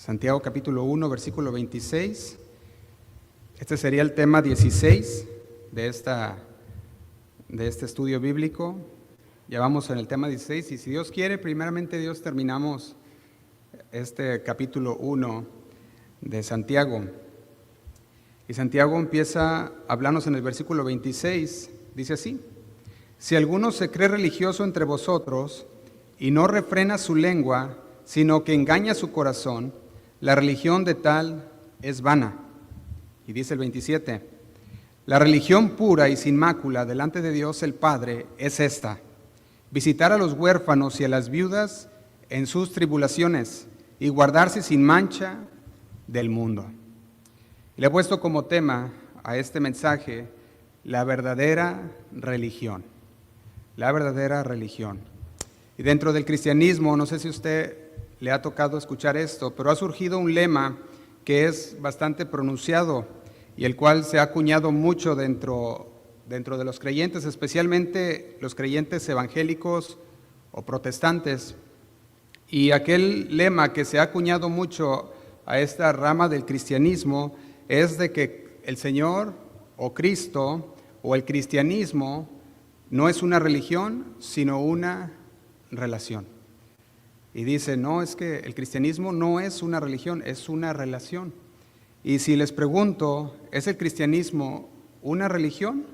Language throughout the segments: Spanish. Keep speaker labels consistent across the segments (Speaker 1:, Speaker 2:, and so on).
Speaker 1: Santiago capítulo 1, versículo 26. Este sería el tema 16 de este estudio bíblico. Ya vamos en el tema 16 y si Dios quiere, primeramente Dios, terminamos este capítulo 1 de Santiago. Y Santiago empieza a hablarnos en el versículo 26, dice así: si alguno se cree religioso entre vosotros y no refrena su lengua, sino que engaña su corazón, la religión de tal es vana. Y dice el 27, la religión pura y sin mácula delante de Dios el Padre es esta: visitar a los huérfanos y a las viudas en sus tribulaciones y guardarse sin mancha del mundo. Le he puesto como tema a este mensaje la verdadera religión. La verdadera religión. Y dentro del cristianismo, no sé si usted le ha tocado escuchar esto, pero ha surgido un lema que es bastante pronunciado y el cual se ha acuñado mucho dentro de los creyentes, especialmente los creyentes evangélicos o protestantes. Y aquel lema que se ha acuñado mucho a esta rama del cristianismo es de que el Señor o Cristo o el cristianismo no es una religión, sino una relación. Y dice, no, es que el cristianismo no es una religión, es una relación. Y si les pregunto, ¿es el cristianismo una religión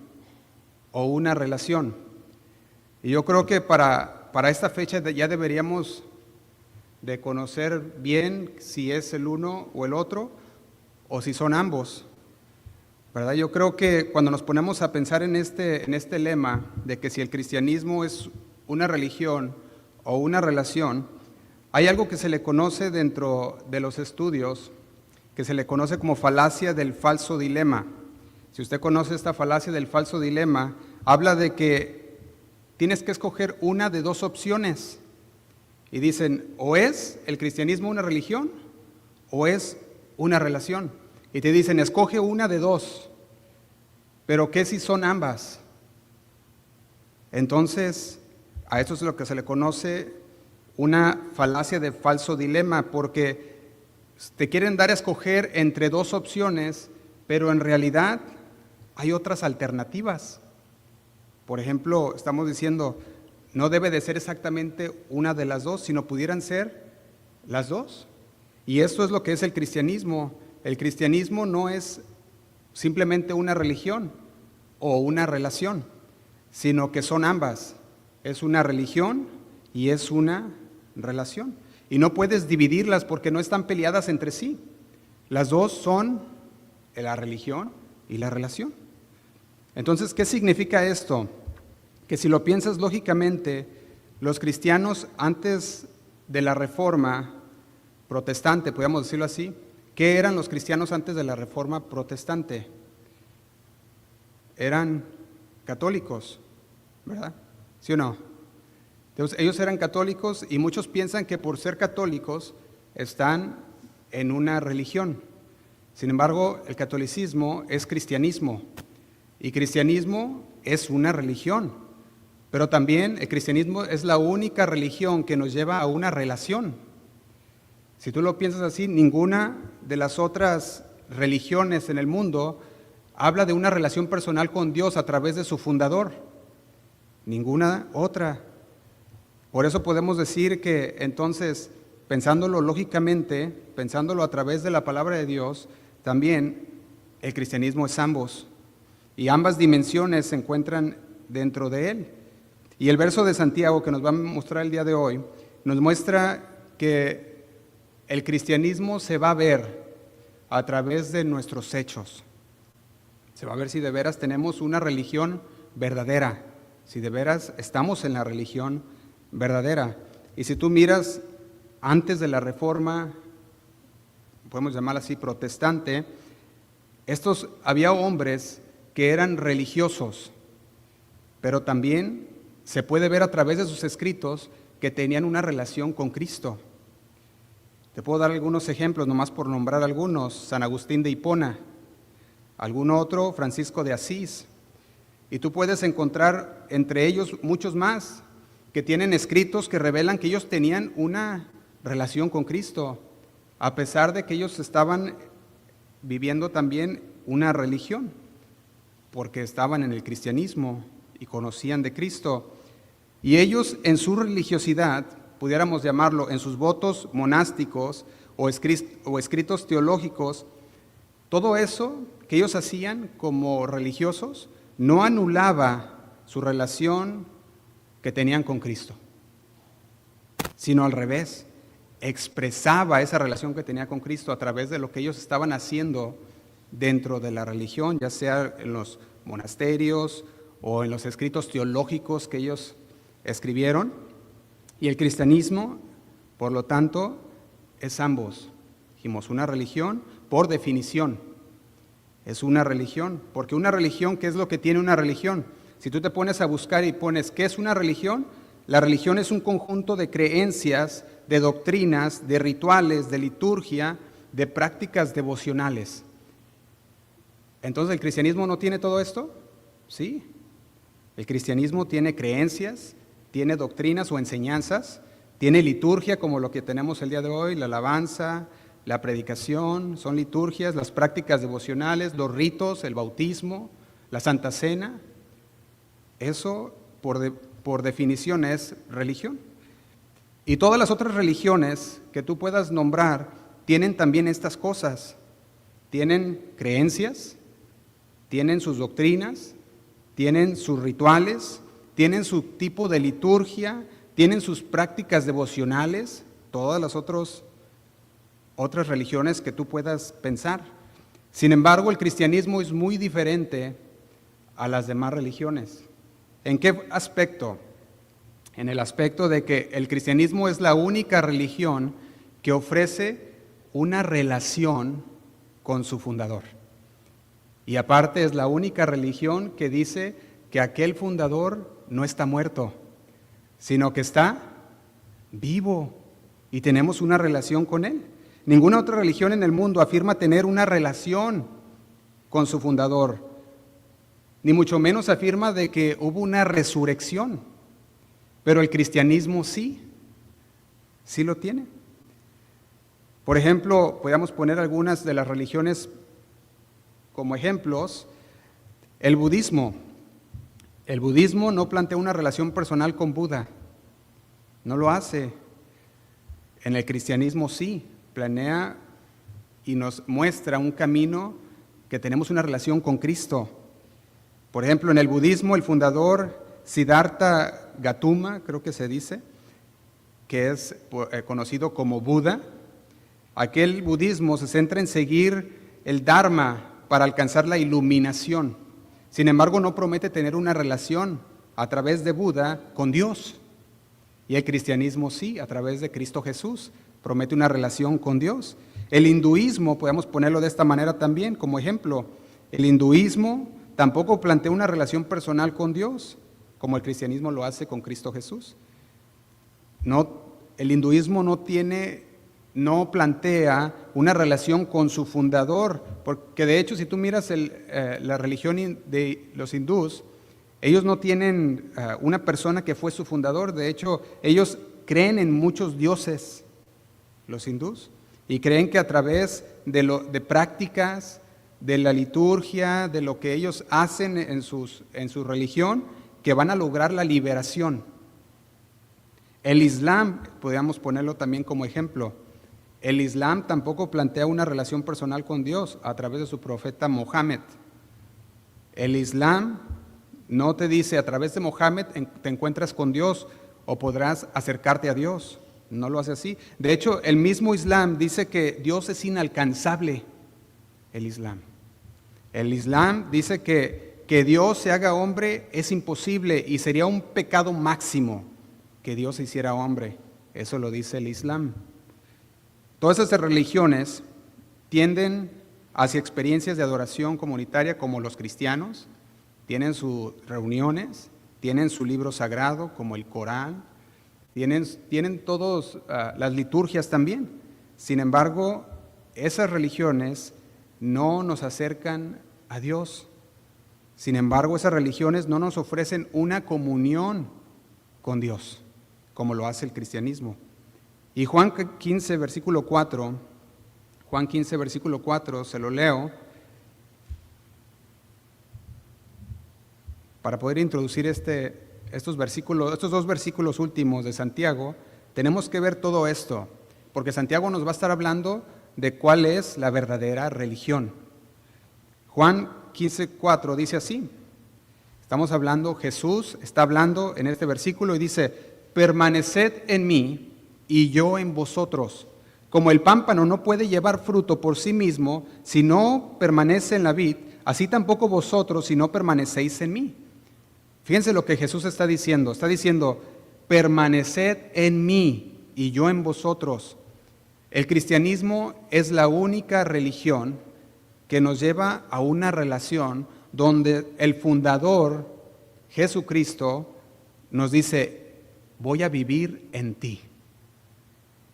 Speaker 1: o una relación? Y yo creo que para esta fecha ya deberíamos de conocer bien si es el uno o el otro, o si son ambos, ¿verdad? Yo creo que cuando nos ponemos a pensar en este lema de que si el cristianismo es una religión o una relación, hay algo que se le conoce dentro de los estudios, que se le conoce como falacia del falso dilema. Si usted conoce esta falacia del falso dilema, habla de que tienes que escoger una de dos opciones. Y dicen, o es el cristianismo una religión, o es una relación. Y te dicen, escoge una de dos. Pero ¿qué si son ambas? Entonces, a eso es lo que se le conoce una falacia de falso dilema, porque te quieren dar a escoger entre dos opciones, pero en realidad hay otras alternativas. Por ejemplo, estamos diciendo, no debe de ser exactamente una de las dos, sino pudieran ser las dos. Y esto es lo que es el cristianismo. El cristianismo no es simplemente una religión o una relación, sino que son ambas. Es una religión y es una relación. Y no puedes dividirlas porque no están peleadas entre sí. Las dos son la religión y la relación. Entonces, ¿qué significa esto? Que si lo piensas lógicamente, los cristianos antes de la Reforma protestante, podríamos decirlo así, ¿qué eran los cristianos antes de la Reforma protestante? Eran católicos, ¿verdad? ¿Sí o no? Entonces, ellos eran católicos y muchos piensan que por ser católicos están en una religión. Sin embargo, el catolicismo es cristianismo y cristianismo es una religión, pero también el cristianismo es la única religión que nos lleva a una relación. Si tú lo piensas así, ninguna de las otras religiones en el mundo habla de una relación personal con Dios a través de su fundador. Ninguna otra. Por eso podemos decir que entonces, pensándolo lógicamente, pensándolo a través de la palabra de Dios, también el cristianismo es ambos. Y ambas dimensiones se encuentran dentro de él. Y el verso de Santiago que nos va a mostrar el día de hoy, nos muestra que el cristianismo se va a ver a través de nuestros hechos. Se va a ver si de veras tenemos una religión verdadera, si de veras estamos en la religión verdadera. Y si tú miras antes de la Reforma, podemos llamarla así, protestante, había hombres que eran religiosos, pero también se puede ver a través de sus escritos que tenían una relación con Cristo. Te puedo dar algunos ejemplos, nomás por nombrar algunos: San Agustín de Hipona, algún otro, Francisco de Asís, y tú puedes encontrar entre ellos muchos más que tienen escritos que revelan que ellos tenían una relación con Cristo. a pesar de que ellos estaban viviendo también una religión, porque estaban en el cristianismo y conocían de Cristo. Y ellos en su religiosidad, pudiéramos llamarlo, en sus votos monásticos o escritos teológicos, todo eso que ellos hacían como religiosos no anulaba su relación que tenían con Cristo, sino al revés, expresaba esa relación que tenía con Cristo a través de lo que ellos estaban haciendo dentro de la religión, ya sea en los monasterios o en los escritos teológicos que ellos escribieron. Y el cristianismo, por lo tanto, es ambos. Dijimos, una religión, por definición, es una religión, porque una religión, ¿qué es lo que tiene una religión? Si tú te pones a buscar y pones, ¿qué es una religión? La religión es un conjunto de creencias, de doctrinas, de rituales, de liturgia, de prácticas devocionales. Entonces, ¿el cristianismo no tiene todo esto? Sí. El cristianismo tiene creencias, tiene doctrinas o enseñanzas, tiene liturgia como lo que tenemos el día de hoy, la alabanza, la predicación, son liturgias, las prácticas devocionales, los ritos, el bautismo, la Santa Cena. Eso, por definición, es religión. Y todas las otras religiones que tú puedas nombrar tienen también estas cosas. Tienen creencias, tienen sus doctrinas, tienen sus rituales, tienen su tipo de liturgia, tienen sus prácticas devocionales, todas las otras religiones que tú puedas pensar. Sin embargo, el cristianismo es muy diferente a las demás religiones. ¿En qué aspecto? En el aspecto de que el cristianismo es la única religión que ofrece una relación con su fundador. Y aparte es la única religión que dice que aquel fundador no está muerto, sino que está vivo y tenemos una relación con él. Ninguna otra religión en el mundo afirma tener una relación con su fundador, ni mucho menos afirma de que hubo una resurrección, pero el cristianismo sí lo tiene. Por ejemplo, podríamos poner algunas de las religiones como ejemplos. El budismo. El budismo no plantea una relación personal con Buda, no lo hace. En el cristianismo sí, planea y nos muestra un camino que tenemos una relación con Cristo. Por ejemplo, en el budismo, el fundador Siddhartha Gautama, creo que se dice, que es conocido como Buda, aquel budismo se centra en seguir el Dharma para alcanzar la iluminación. Sin embargo, no promete tener una relación a través de Buda con Dios. Y el cristianismo sí, a través de Cristo Jesús, promete una relación con Dios. El hinduismo, podemos ponerlo de esta manera también, como ejemplo. El hinduismo tampoco plantea una relación personal con Dios, como el cristianismo lo hace con Cristo Jesús. El hinduismo no plantea una relación con su fundador, porque de hecho si tú miras la religión de los hindús, ellos no tienen una persona que fue su fundador. De hecho, ellos creen en muchos dioses, los hindús, y creen que a través de prácticas, de la liturgia, de lo que ellos hacen en su religión, que van a lograr la liberación. El Islam, podríamos ponerlo también como ejemplo. El Islam tampoco plantea una relación personal con Dios a través de su profeta Mohammed. El Islam no te dice a través de Mohammed te encuentras con Dios o podrás acercarte a Dios. No lo hace así. De hecho, el mismo Islam dice que Dios es inalcanzable. El Islam dice que Dios se haga hombre es imposible y sería un pecado máximo que Dios se hiciera hombre. Eso lo dice el Islam. Todas esas religiones tienden hacia experiencias de adoración comunitaria como los cristianos. Tienen sus reuniones, tienen su libro sagrado como el Corán, tienen todas las liturgias también. Sin embargo, esas religiones no nos acercan a Dios. Sin embargo, esas religiones no nos ofrecen una comunión con Dios, como lo hace el cristianismo. Y Juan 15, versículo 4, Juan 15, versículo 4, se lo leo, para poder introducir estos dos versículos últimos de Santiago. Tenemos que ver todo esto, porque Santiago nos va a estar hablando de cuál es la verdadera religión. Juan 15:4 dice así, Jesús está hablando en este versículo y dice, permaneced en mí y yo en vosotros. Como el pámpano no puede llevar fruto por sí mismo si no permanece en la vid, así tampoco vosotros si no permanecéis en mí. Fíjense lo que Jesús está diciendo, permaneced en mí y yo en vosotros. El cristianismo es la única religión que nos lleva a una relación donde el fundador, Jesucristo, nos dice, voy a vivir en ti.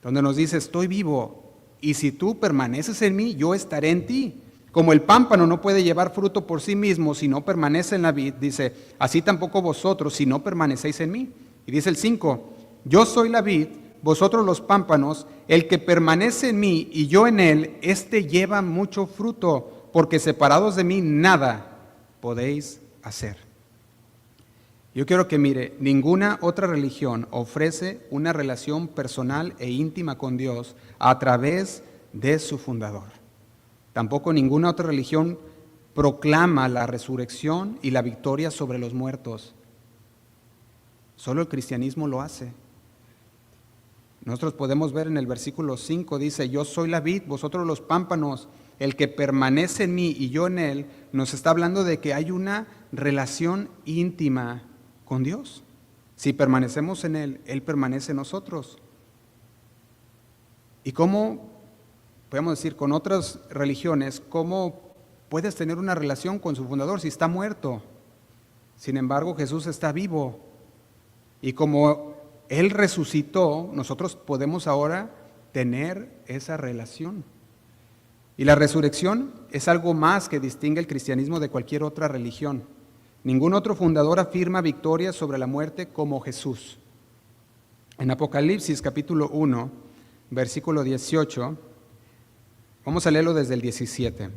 Speaker 1: Donde nos dice, estoy vivo y si tú permaneces en mí, yo estaré en ti. Como el pámpano no puede llevar fruto por sí mismo si no permanece en la vid, dice, así tampoco vosotros si no permanecéis en mí. Y dice el 5, yo soy la vid, vosotros los pámpanos, el que permanece en mí y yo en él, éste lleva mucho fruto, porque separados de mí nada podéis hacer. Yo quiero que mire, ninguna otra religión ofrece una relación personal e íntima con Dios a través de su fundador. Tampoco ninguna otra religión proclama la resurrección y la victoria sobre los muertos. Solo el cristianismo lo hace. Nosotros podemos ver en el versículo 5, dice, yo soy la vid, vosotros los pámpanos, el que permanece en mí y yo en él, nos está hablando de que hay una relación íntima con Dios. Si permanecemos en él, él permanece en nosotros. ¿Y cómo, podemos decir, con otras religiones, cómo puedes tener una relación con su fundador si está muerto? Sin embargo, Jesús está vivo. Y como él resucitó, nosotros podemos ahora tener esa relación. Y la resurrección es algo más que distingue el cristianismo de cualquier otra religión. Ningún otro fundador afirma victoria sobre la muerte como Jesús. En Apocalipsis capítulo 1, versículo 18, vamos a leerlo desde el 17.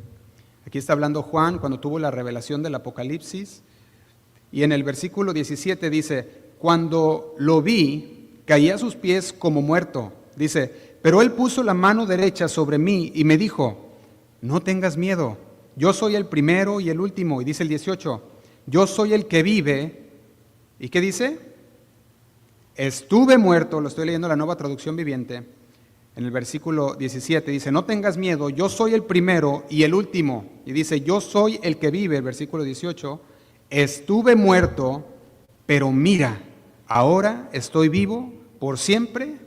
Speaker 1: Aquí está hablando Juan cuando tuvo la revelación del Apocalipsis. Y en el versículo 17 dice, cuando lo vi, caí a sus pies como muerto. Dice, pero él puso la mano derecha sobre mí y me dijo, no tengas miedo, yo soy el primero y el último. Y dice el 18, yo soy el que vive. ¿Y qué dice? Estuve muerto, lo estoy leyendo la Nueva Traducción Viviente. En el versículo 17 dice, no tengas miedo, yo soy el primero y el último. Y dice, yo soy el que vive, el versículo 18, estuve muerto, pero mira, ahora estoy vivo por siempre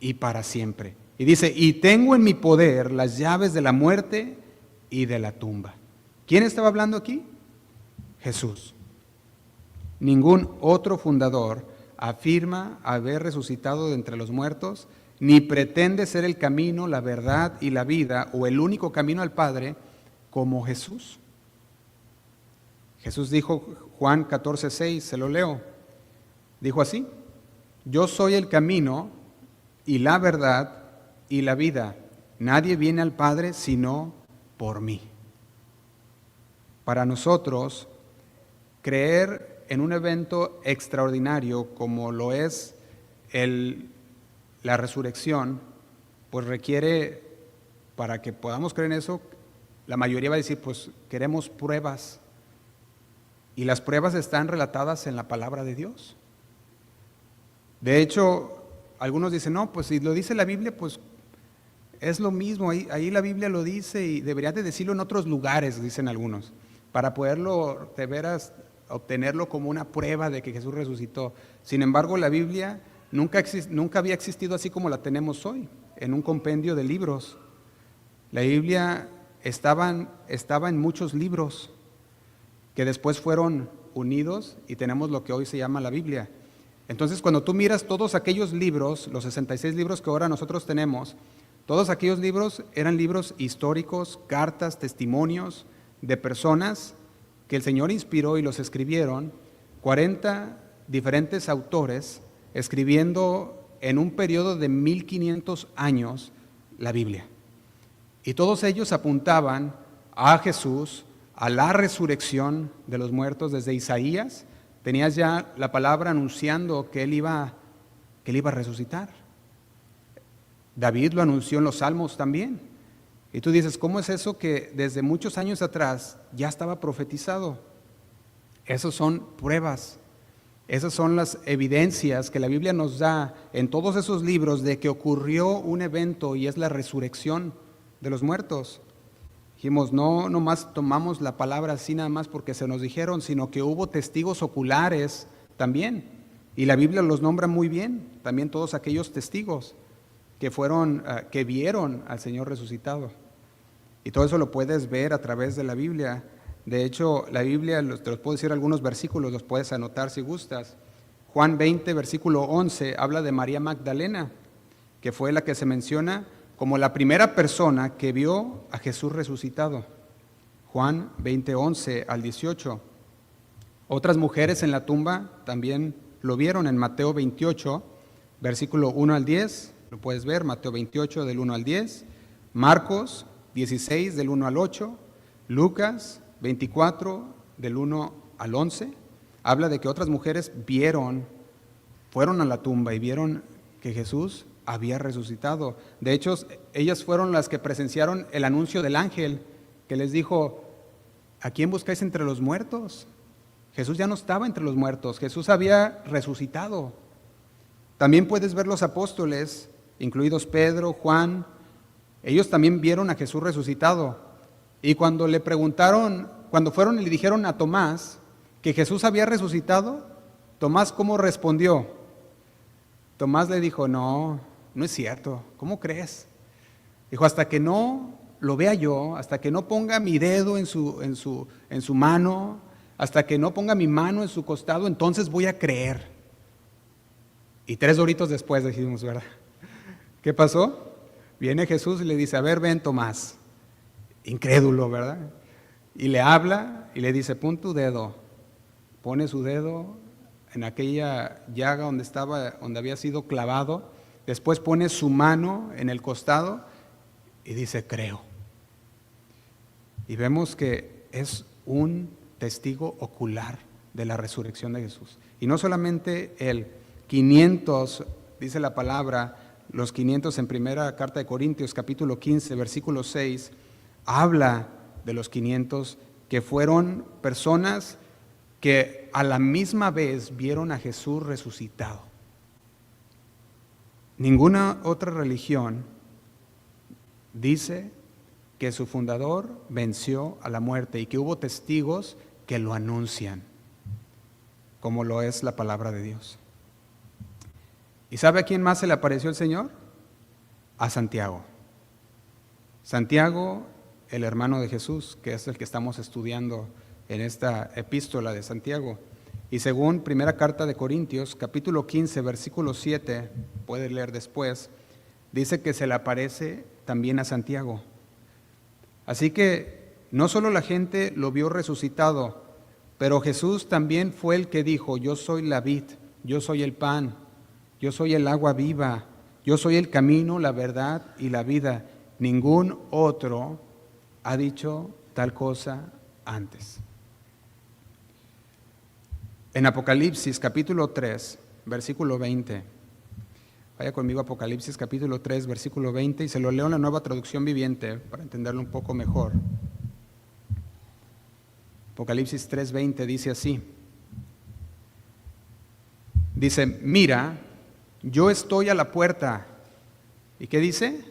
Speaker 1: y para siempre. Y dice, y tengo en mi poder las llaves de la muerte y de la tumba. ¿Quién estaba hablando aquí? Jesús. Ningún otro fundador afirma haber resucitado de entre los muertos, ni pretende ser el camino, la verdad y la vida, o el único camino al Padre, como Jesús. Jesús dijo, Juan 14:6, se lo leo, dijo así, yo soy el camino y la verdad y la vida. Nadie viene al Padre sino por mí. Para nosotros, creer en un evento extraordinario como lo es la resurrección, pues requiere, para que podamos creer en eso, la mayoría va a decir, pues queremos pruebas. Y las pruebas están relatadas en la palabra de Dios. De hecho, algunos dicen, no, pues si lo dice la Biblia, pues es lo mismo, ahí la Biblia lo dice y debería de decirlo en otros lugares, dicen algunos, para poderlo de veras obtenerlo como una prueba de que Jesús resucitó. Sin embargo, la Biblia nunca había existido así como la tenemos hoy, en un compendio de libros. La Biblia estaba en muchos libros que después fueron unidos y tenemos lo que hoy se llama la Biblia. Entonces, cuando tú miras todos aquellos libros, los 66 libros que ahora nosotros tenemos, todos aquellos libros eran libros históricos, cartas, testimonios de personas que el Señor inspiró y los escribieron, 40 diferentes autores escribiendo en un periodo de 1500 años la Biblia. Y todos ellos apuntaban a Jesús, a la resurrección de los muertos. Desde Isaías tenías ya la palabra anunciando que él iba a resucitar. David lo anunció en los Salmos también. Y tú dices, ¿cómo es eso que desde muchos años atrás ya estaba profetizado? Esas son pruebas, esas son las evidencias que la Biblia nos da en todos esos libros de que ocurrió un evento y es la resurrección de los muertos. Dijimos, no nomás tomamos la palabra así nada más porque se nos dijeron, sino que hubo testigos oculares también. Y la Biblia los nombra muy bien, también todos aquellos testigos que vieron al Señor resucitado. Y todo eso lo puedes ver a través de la Biblia. De hecho, la Biblia, te los puedo decir algunos versículos, los puedes anotar si gustas. Juan 20, versículo 11, habla de María Magdalena, que fue la que se menciona como la primera persona que vio a Jesús resucitado. Juan 20, 11 al 18. Otras mujeres en la tumba también lo vieron en Mateo 28, versículo 1 al 10. Lo puedes ver, Mateo 28, del 1 al 10. Marcos 16, del 1 al 8. Lucas 24, del 1 al 11, habla de que otras mujeres fueron a la tumba y vieron que Jesús había resucitado. De hecho, ellas fueron las que presenciaron el anuncio del ángel que les dijo, ¿a quién buscáis entre los muertos? Jesús ya no estaba entre los muertos, Jesús había resucitado. También puedes ver los apóstoles, incluidos Pedro, Juan, ellos también vieron a Jesús resucitado. Y cuando le preguntaron, cuando fueron y le dijeron a Tomás que Jesús había resucitado, Tomás, ¿cómo respondió? Tomás le dijo, no es cierto, ¿cómo crees? Dijo, hasta que no lo vea yo, hasta que no ponga mi dedo en su mano, hasta que no ponga mi mano en su costado, entonces voy a creer. Y 3 horitos después dijimos, ¿verdad? ¿Qué pasó? Viene Jesús y le dice, a ver, ven Tomás. Incrédulo, ¿verdad? Y le habla y le dice, pon tu dedo. Pone su dedo en aquella llaga donde había sido clavado. Después pone su mano en el costado y dice, creo. Y vemos que es un testigo ocular de la resurrección de Jesús. Y no solamente él, 500, dice la palabra, los 500 en primera carta de Corintios, capítulo 15, versículo 6, habla de los 500 que fueron personas que a la misma vez vieron a Jesús resucitado. Ninguna otra religión dice que su fundador venció a la muerte y que hubo testigos que lo anuncian, como lo es la palabra de Dios. ¿Y sabe a quién más se le apareció el Señor? A Santiago. Santiago, el hermano de Jesús, que es el que estamos estudiando en esta epístola de Santiago. Y según primera carta de Corintios, capítulo 15, versículo 7, puede leer después, dice que se le aparece también a Santiago. Así que no solo la gente lo vio resucitado, pero Jesús también fue el que dijo, yo soy la vid, yo soy el pan, yo soy el agua viva, yo soy el camino, la verdad y la vida. Ningún otro ha dicho tal cosa antes. En Apocalipsis capítulo 3, versículo 20. Vaya conmigo a Apocalipsis capítulo 3, versículo 20 y se lo leo en la Nueva Traducción Viviente para entenderlo un poco mejor. Apocalipsis 3:20 dice así. Dice, mira, yo estoy a la puerta. ¿Y qué dice?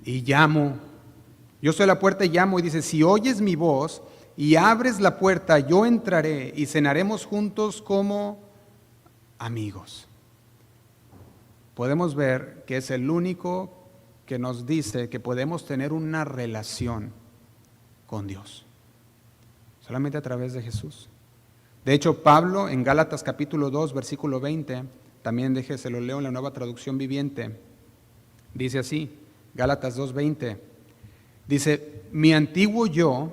Speaker 1: Y llamo. Yo estoy a la puerta y llamo. Y dice, si oyes mi voz y abres la puerta, yo entraré y cenaremos juntos como amigos. Podemos ver que es el único que nos dice que podemos tener una relación con Dios, solamente a través de Jesús. De hecho, Pablo en Gálatas capítulo 2, versículo 20, también se lo leo en la Nueva Traducción Viviente, dice así, Gálatas 2:20, dice, mi antiguo yo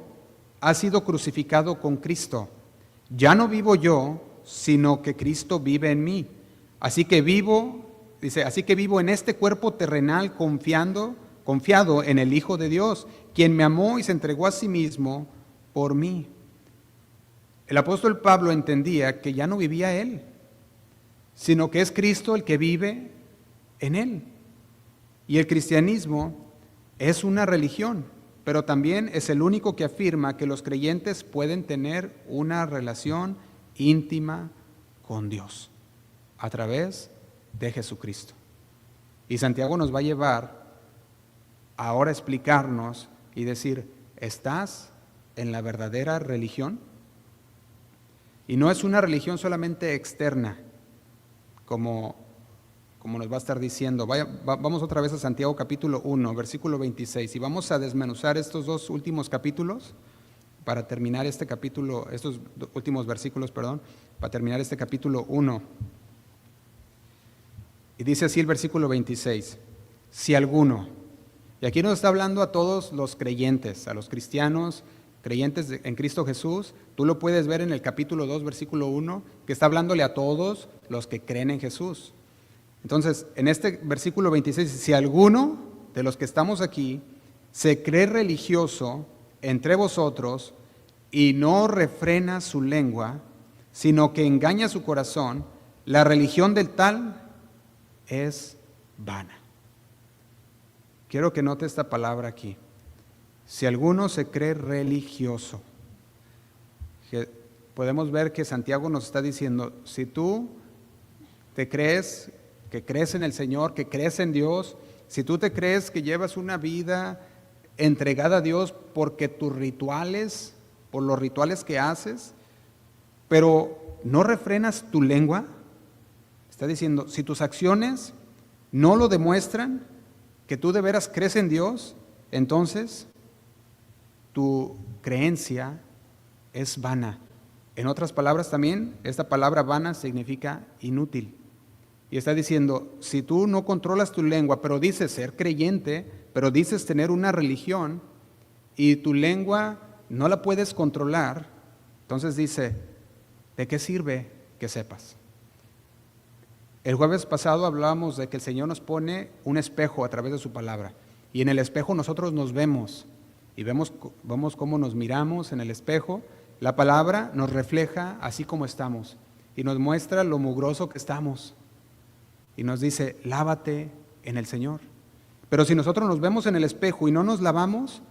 Speaker 1: ha sido crucificado con Cristo. Ya no vivo yo, sino que Cristo vive en mí. Así que vivo dice, así que vivo en este cuerpo terrenal confiado en el Hijo de Dios, quien me amó y se entregó a sí mismo por mí. El apóstol Pablo entendía que ya no vivía él, sino que es Cristo el que vive en él. Y el cristianismo es una religión, pero también es el único que afirma que los creyentes pueden tener una relación íntima con Dios a través de Jesucristo. Y Santiago nos va a llevar ahora a explicarnos y decir, ¿estás en la verdadera religión? Y no es una religión solamente externa, como nos va a estar diciendo. Vamos otra vez a Santiago capítulo 1, versículo 26, y vamos a desmenuzar estos dos últimos capítulos para terminar este capítulo, estos últimos versículos, para terminar este capítulo 1. Y dice así el versículo 26, si alguno, y aquí nos está hablando a todos los creyentes, a los cristianos, creyentes en Cristo Jesús. Tú lo puedes ver en el capítulo 2, versículo 1, que está hablándole a todos los que creen en Jesús. Entonces, en este versículo 26, si alguno de los que estamos aquí se cree religioso entre vosotros y no refrena su lengua, sino que engaña su corazón, la religión del tal es vana. Quiero que note esta palabra aquí. Si alguno se cree religioso, podemos ver que Santiago nos está diciendo, si tú te crees que crees en el Señor, que crees en Dios, si tú te crees que llevas una vida entregada a Dios porque tus rituales, por los rituales que haces, pero no refrenas tu lengua, está diciendo, si tus acciones no lo demuestran, que tú de veras crees en Dios, entonces tu creencia es vana. En otras palabras también, esta palabra vana significa inútil. Y está diciendo, si tú no controlas tu lengua, pero dices ser creyente, pero dices tener una religión, y tu lengua no la puedes controlar, entonces dice, ¿de qué sirve que sepas? El jueves pasado hablábamos de que el Señor nos pone un espejo a través de su palabra, y en el espejo nosotros nos vemos, y vemos cómo nos miramos en el espejo. La palabra nos refleja así como estamos, y nos muestra lo mugroso que estamos. Y nos dice, lávate en el Señor. Pero si nosotros nos vemos en el espejo y no nos lavamos,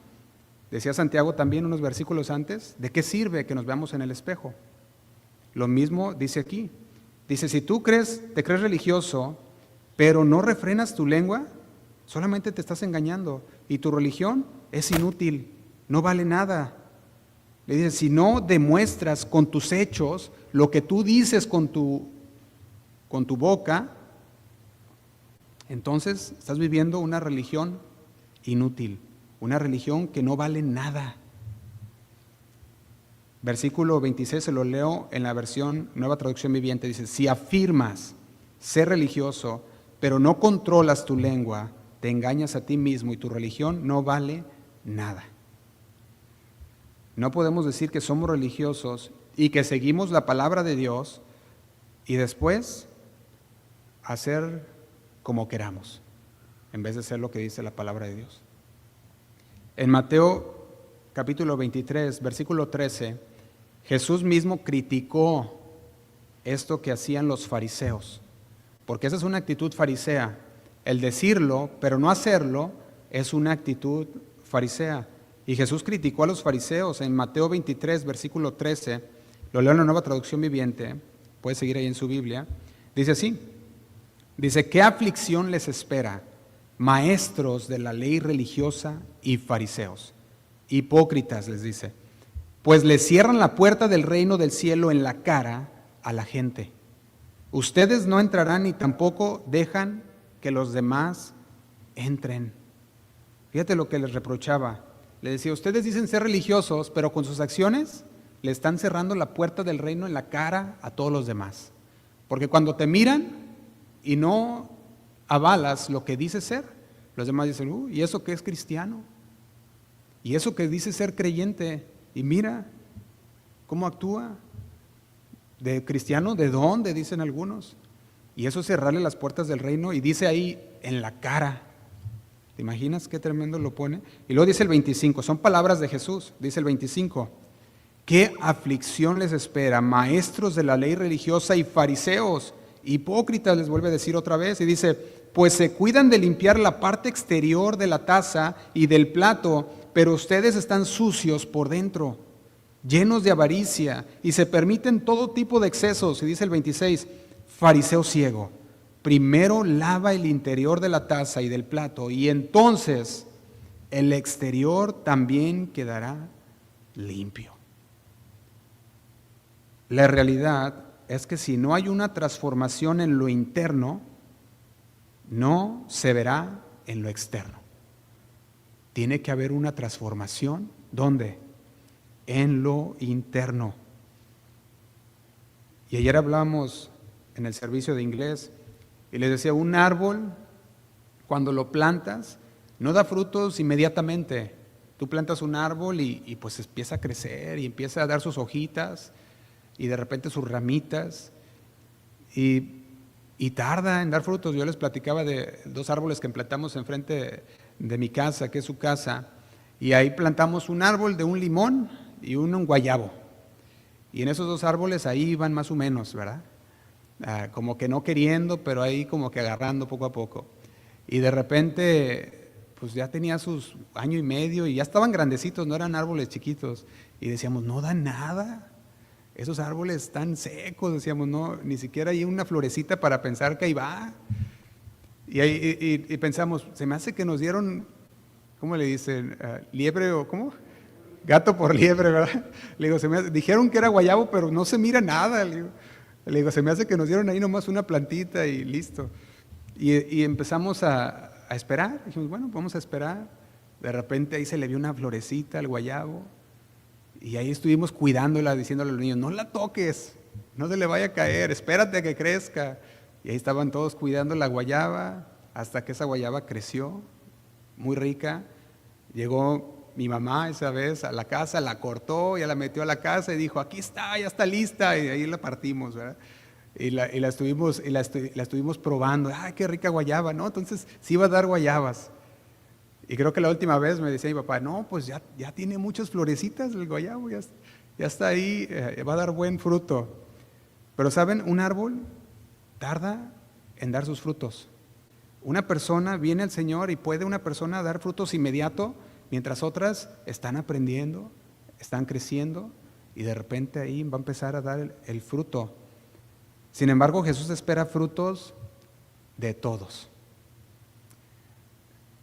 Speaker 1: decía Santiago también unos versículos antes, ¿de qué sirve que nos veamos en el espejo? Lo mismo dice aquí. Dice, si tú te crees religioso, pero no refrenas tu lengua, solamente te estás engañando. Y tu religión es inútil, no vale nada. Le dice, si no demuestras con tus hechos lo que tú dices con tu boca, entonces estás viviendo una religión inútil, una religión que no vale nada. Versículo 26 se lo leo en la versión Nueva Traducción Viviente. Dice, si afirmas ser religioso, pero no controlas tu lengua, te engañas a ti mismo y tu religión no vale nada. No podemos decir que somos religiosos y que seguimos la palabra de Dios y después hacer como queramos, en vez de hacer lo que dice la palabra de Dios. En Mateo capítulo 23, versículo 13, Jesús mismo criticó esto que hacían los fariseos, porque esa es una actitud farisea. El decirlo, pero no hacerlo, es una actitud farisea. Y Jesús criticó a los fariseos en Mateo 23, versículo 13, lo leo en la Nueva Traducción Viviente, puede seguir ahí en su Biblia, dice así, dice, ¿qué aflicción les espera, maestros de la ley religiosa y fariseos? Hipócritas, les dice, pues les cierran la puerta del reino del cielo en la cara a la gente. Ustedes no entrarán ni tampoco dejan que los demás entren. Fíjate lo que les reprochaba. Le decía, ustedes dicen ser religiosos, pero con sus acciones le están cerrando la puerta del reino en la cara a todos los demás. Porque cuando te miran y no avalas lo que dices ser, los demás dicen, ¿y eso que es cristiano? ¿Y eso que dice ser creyente? Y mira cómo actúa. ¿De cristiano? ¿De dónde? Dicen algunos. Y eso es cerrarle las puertas del reino, y dice ahí, en la cara. ¿Te imaginas qué tremendo lo pone? Y luego dice el 25, son palabras de Jesús, dice el 25, ¿qué aflicción les espera, maestros de la ley religiosa y fariseos, hipócritas, les vuelve a decir otra vez, y dice, pues se cuidan de limpiar la parte exterior de la taza y del plato, pero ustedes están sucios por dentro, llenos de avaricia, y se permiten todo tipo de excesos. Y dice el 26, fariseo ciego, primero lava el interior de la taza y del plato, y entonces el exterior también quedará limpio. La realidad es que si no hay una transformación en lo interno, no se verá en lo externo. Tiene que haber una transformación. ¿Dónde? En lo interno. Y ayer hablamos en el servicio de inglés y les decía, un árbol, cuando lo plantas, no da frutos inmediatamente. Tú plantas un árbol y pues empieza a crecer y empieza a dar sus hojitas y de repente sus ramitas y tarda en dar frutos. Yo les platicaba de 2 árboles que plantamos enfrente de mi casa, que es su casa, y ahí plantamos un árbol de un limón y un guayabo. Y en esos 2 árboles ahí van más o menos, ¿verdad? Como que no queriendo, pero ahí como que agarrando poco a poco. Y de repente, pues ya tenía sus año y medio y ya estaban grandecitos, no eran árboles chiquitos. Y decíamos, no dan nada. Esos árboles están secos, decíamos, no, ni siquiera hay una florecita para pensar que ahí va. Y pensamos, se me hace que nos dieron, ¿cómo le dicen? Liebre o ¿cómo? Gato por liebre, ¿verdad? Le digo, dijeron que era guayabo, pero no se mira nada. Le digo, se me hace que nos dieron ahí nomás una plantita y listo. Y empezamos a esperar. Dijimos, bueno, vamos a esperar. De repente ahí se le vio una florecita al guayabo. Y ahí estuvimos cuidándola, diciéndole a los niños, no la toques, no se le vaya a caer, espérate a que crezca. Y ahí estaban todos cuidando la guayaba, hasta que esa guayaba creció, muy rica. Llegó mi mamá esa vez a la casa, la cortó, ya la metió a la casa y dijo, aquí está, ya está lista, y ahí la partimos, ¿verdad? Y la estuvimos probando, ¡ay, qué rica guayaba! ¿No? Entonces sí iba a dar guayabas. Y creo que la última vez me decía mi papá, no, pues ya tiene muchas florecitas el guayabo, ya está ahí, va a dar buen fruto. Pero ¿saben? Un árbol tarda en dar sus frutos. Una persona viene al Señor y puede una persona dar frutos inmediato, mientras otras están aprendiendo, están creciendo y de repente ahí va a empezar a dar el fruto. Sin embargo, Jesús espera frutos de todos.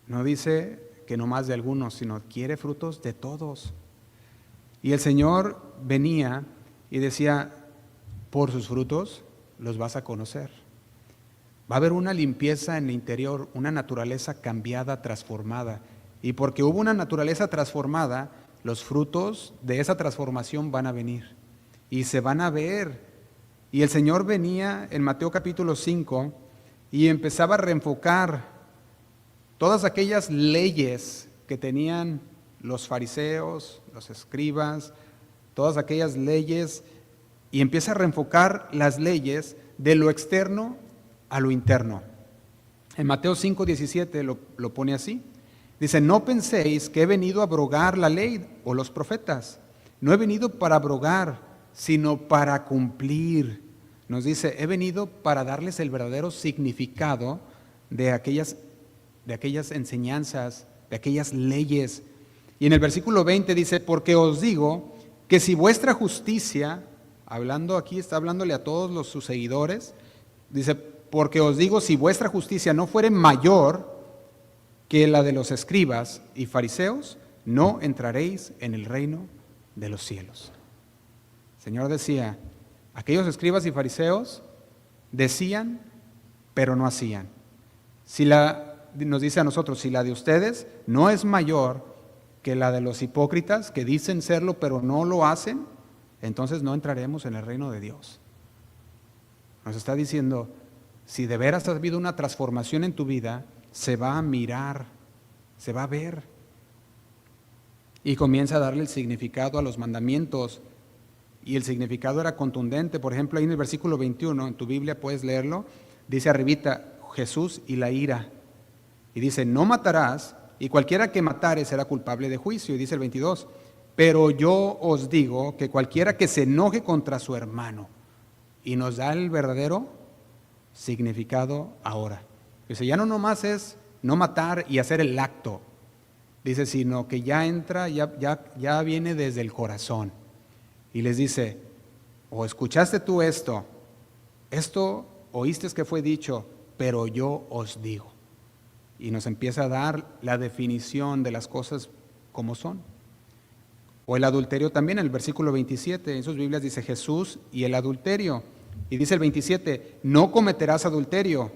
Speaker 1: No dice que no más de algunos, sino quiere frutos de todos. Y el Señor venía y decía, por sus frutos los vas a conocer. Va a haber una limpieza en el interior, una naturaleza cambiada, transformada. Y porque hubo una naturaleza transformada, los frutos de esa transformación van a venir y se van a ver. Y el Señor venía en Mateo capítulo 5 y empezaba a reenfocar todas aquellas leyes que tenían los fariseos, los escribas, todas aquellas leyes, y empieza a reenfocar las leyes de lo externo a lo interno. En Mateo 5:17 lo pone así. Dice, no penséis que he venido a abrogar la ley o los profetas. No he venido para abrogar, sino para cumplir. Nos dice, he venido para darles el verdadero significado de aquellas enseñanzas, de aquellas leyes. Y en el versículo 20 dice, porque os digo que si vuestra justicia, hablando aquí, está hablándole a todos sus seguidores, dice, porque os digo, si vuestra justicia no fuere mayor que la de los escribas y fariseos, no entraréis en el reino de los cielos. El Señor decía, aquellos escribas y fariseos decían, pero no hacían. Nos dice a nosotros, si la de ustedes no es mayor que la de los hipócritas, que dicen serlo pero no lo hacen, entonces no entraremos en el reino de Dios. Nos está diciendo, si de veras ha habido una transformación en tu vida, se va a mirar, se va a ver. Y comienza a darle el significado a los mandamientos. Y el significado era contundente. Por ejemplo, ahí en el versículo 21, en tu Biblia puedes leerlo, Dice arribita, Jesús y la ira. Y dice, no matarás, y cualquiera que matare será culpable de juicio. Y dice el 22, pero yo os digo que cualquiera que se enoje contra su hermano, y nos da el verdadero significado ahora. Dice, ya no nomás es no matar y hacer el acto, dice, sino que ya entra, ya viene desde el corazón. Y les dice, o escuchaste tú esto oíste que fue dicho, pero yo os digo. Y nos empieza a dar la definición de las cosas como son. O el adulterio también, en el versículo 27, en sus Biblias dice Jesús y el adulterio. Y dice el 27, no cometerás adulterio.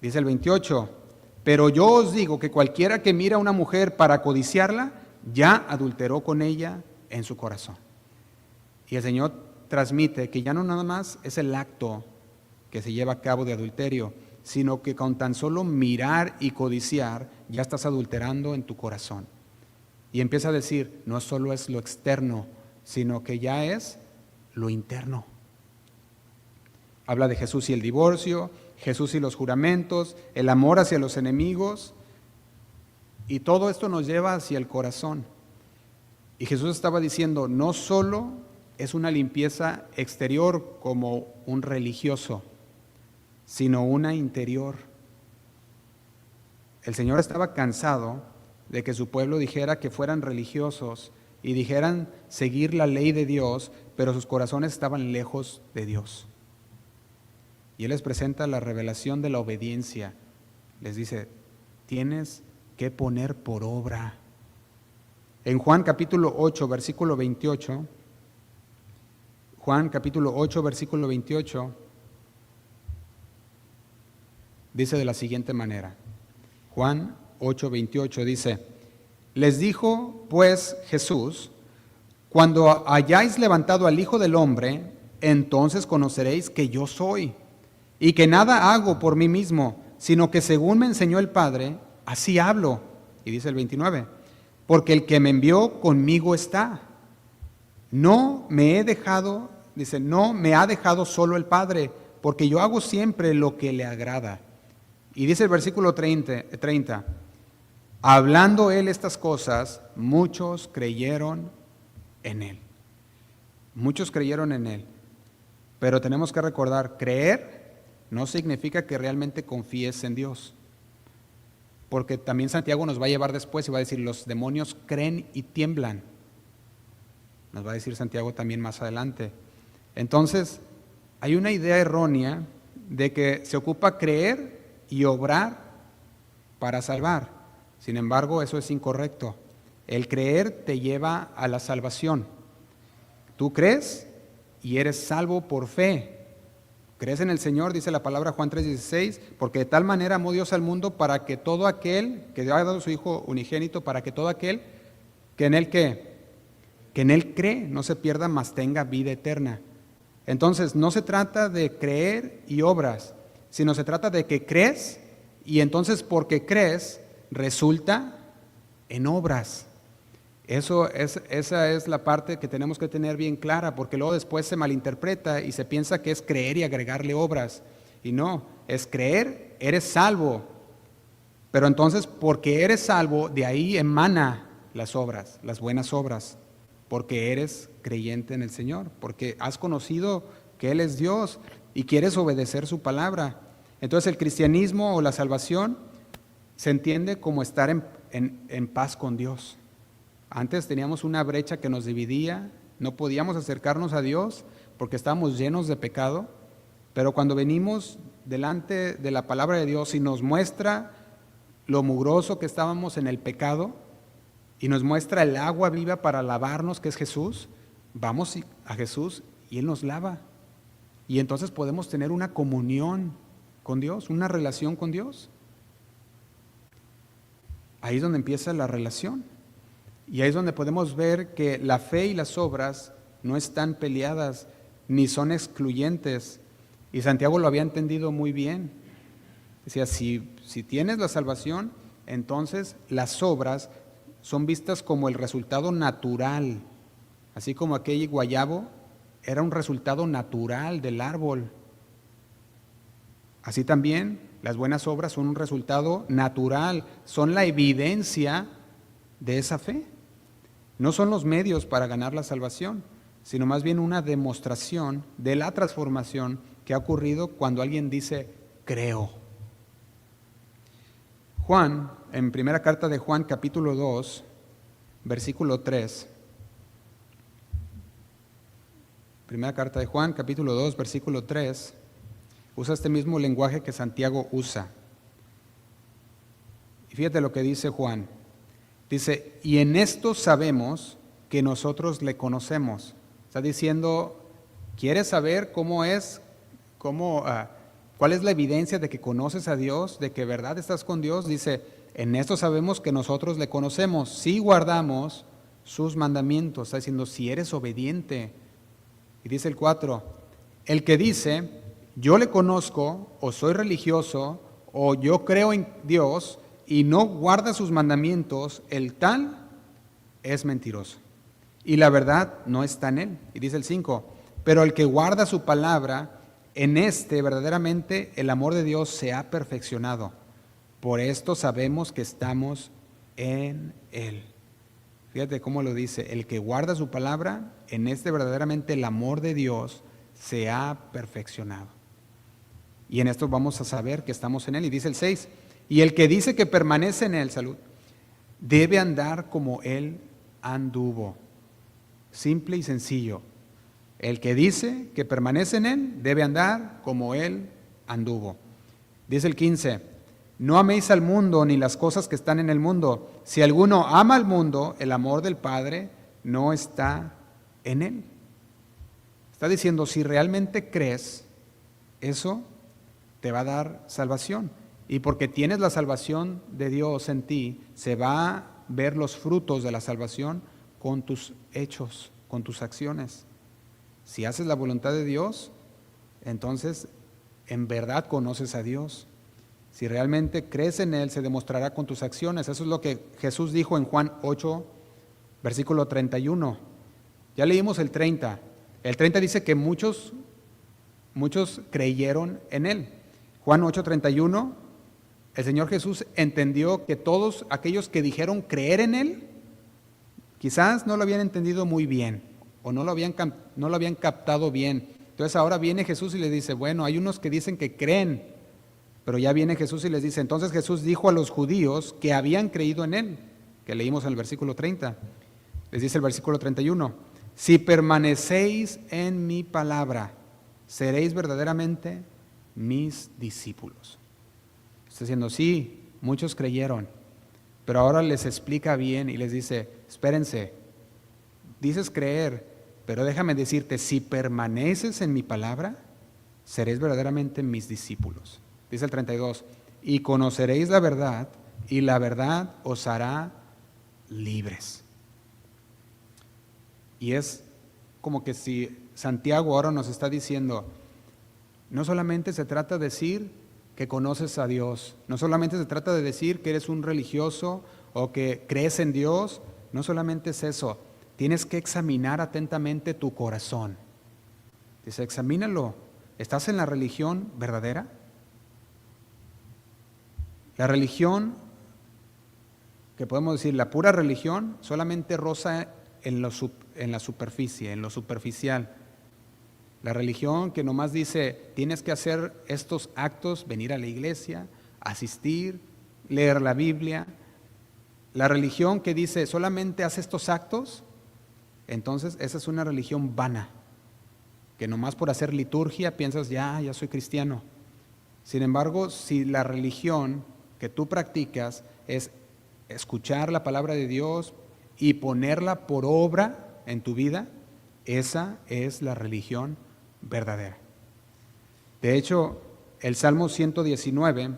Speaker 1: Dice el 28, pero yo os digo que cualquiera que mira a una mujer para codiciarla, ya adulteró con ella en su corazón. Y el Señor transmite que ya no nada más es el acto que se lleva a cabo de adulterio, sino que con tan solo mirar y codiciar, ya estás adulterando en tu corazón. Y empieza a decir, no solo es lo externo, sino que ya es lo interno. Habla de Jesús y el divorcio, Jesús y los juramentos, el amor hacia los enemigos, y todo esto nos lleva hacia el corazón. Y Jesús estaba diciendo, no solo es una limpieza exterior como un religioso, sino una interior. El Señor estaba cansado de que su pueblo dijera que fueran religiosos y dijeran seguir la ley de Dios, pero sus corazones estaban lejos de Dios. Y Él les presenta la revelación de la obediencia. Les dice, tienes que poner por obra. En Juan capítulo 8, versículo 28, Juan capítulo 8, versículo 28, dice de la siguiente manera. Juan 8, 28 dice, les dijo pues Jesús, cuando hayáis levantado al Hijo del Hombre, entonces conoceréis que yo soy, y que nada hago por mí mismo, sino que según me enseñó el Padre, así hablo. Y dice el 29, porque el que me envió conmigo está. No me ha dejado solo el Padre, porque yo hago siempre lo que le agrada. Y dice el versículo 30, hablando Él estas cosas, muchos creyeron en Él. Muchos creyeron en Él. Pero tenemos que recordar, creer no significa que realmente confíes en Dios. Porque también Santiago nos va a llevar después y va a decir, los demonios creen y tiemblan. Nos va a decir Santiago también más adelante. Entonces, hay una idea errónea de que se ocupa creer y obrar para salvar. Sin embargo, eso es incorrecto. El creer te lleva a la salvación. Tú crees y eres salvo por fe. Crees en el Señor, dice la palabra Juan 3:16, porque de tal manera amó Dios al mundo para que todo aquel, que ha dado su Hijo unigénito, para que todo aquel que en Él cree no se pierda, mas tenga vida eterna. Entonces, no se trata de creer y obras, sino se trata de que crees y entonces porque crees resulta en obras. Esa es la parte que tenemos que tener bien clara, porque luego después se malinterpreta y se piensa que es creer y agregarle obras. Y no, es creer, eres salvo. Pero entonces, porque eres salvo, de ahí emana las obras, las buenas obras, porque eres creyente en el Señor, porque has conocido que Él es Dios y quieres obedecer su palabra. Entonces el cristianismo o la salvación se entiende como estar en paz con Dios. Antes teníamos una brecha que nos dividía, no podíamos acercarnos a Dios porque estábamos llenos de pecado, pero cuando venimos delante de la palabra de Dios y nos muestra lo mugroso que estábamos en el pecado y nos muestra el agua viva para lavarnos, que es Jesús, vamos a Jesús y Él nos lava. Y entonces podemos tener una comunión con Dios, una relación con Dios. Ahí es donde empieza la relación. Y ahí es donde podemos ver que la fe y las obras no están peleadas ni son excluyentes. Y Santiago lo había entendido muy bien. Decía, si tienes la salvación, entonces las obras son vistas como el resultado natural. Así como aquel guayabo era un resultado natural del árbol. Así también las buenas obras son un resultado natural, son la evidencia de esa fe. No son los medios para ganar la salvación, sino más bien una demostración de la transformación que ha ocurrido cuando alguien dice, creo. Juan, en primera carta de Juan, capítulo 2, versículo 3. Primera carta de Juan, capítulo 2, versículo 3, usa este mismo lenguaje que Santiago usa. Y fíjate lo que dice Juan. Dice, y en esto sabemos que nosotros le conocemos. Está diciendo, ¿quieres saber cuál es la evidencia de que conoces a Dios, de que de verdad estás con Dios? Dice, en esto sabemos que nosotros le conocemos, si guardamos sus mandamientos. Está diciendo, si eres obediente. Y dice el 4, el que dice, yo le conozco, o soy religioso, o yo creo en Dios, y no guarda sus mandamientos, el tal es mentiroso. Y la verdad no está en él. Y dice el 5, pero el que guarda su palabra, en este verdaderamente el amor de Dios se ha perfeccionado. Por esto sabemos que estamos en él. Fíjate cómo lo dice, el que guarda su palabra, en este verdaderamente el amor de Dios se ha perfeccionado. Y en esto vamos a saber que estamos en él. Y dice el 6, y el que dice que permanece en él, salud, debe andar como él anduvo. Simple y sencillo. El que dice que permanece en él, debe andar como él anduvo. Dice el 15, no améis al mundo ni las cosas que están en el mundo. Si alguno ama al mundo, el amor del Padre no está en él. Está diciendo, si realmente crees, eso te va a dar salvación. Y porque tienes la salvación de Dios en ti, se va a ver los frutos de la salvación con tus hechos, con tus acciones. Si haces la voluntad de Dios, entonces en verdad conoces a Dios. Si realmente crees en Él, se demostrará con tus acciones. Eso es lo que Jesús dijo en Juan 8, versículo 31. Ya leímos el 30. El 30 dice que muchos creyeron en Él. Juan 8, 31, el Señor Jesús entendió que todos aquellos que dijeron creer en Él, quizás no lo habían entendido muy bien o no lo habían captado bien. Entonces ahora viene Jesús y le dice, bueno, hay unos que dicen que creen, pero ya viene Jesús y les dice, entonces Jesús dijo a los judíos que habían creído en Él, que leímos en el versículo 30, les dice el versículo 31, si permanecéis en mi palabra, seréis verdaderamente mis discípulos. Está diciendo, sí, muchos creyeron, pero ahora les explica bien y les dice, espérense, dices creer, pero déjame decirte, si permaneces en mi palabra, seréis verdaderamente mis discípulos. Dice el 32, y conoceréis la verdad, y la verdad os hará libres. Y es como que si Santiago ahora nos está diciendo, no solamente se trata de decir que conoces a Dios, no solamente se trata de decir que eres un religioso o que crees en Dios, no solamente es eso, tienes que examinar atentamente tu corazón. Dice, examínalo, ¿estás en la religión verdadera? La religión, que podemos decir, la pura religión, solamente roza en la superficie, en lo superficial. La religión que nomás dice, tienes que hacer estos actos, venir a la iglesia, asistir, leer la Biblia. La religión que dice, solamente haz estos actos, entonces esa es una religión vana, que nomás por hacer liturgia piensas, ya soy cristiano. Sin embargo, si la religión que tú practicas es escuchar la palabra de Dios y ponerla por obra en tu vida, esa es la religión verdadera. De hecho, el Salmo 119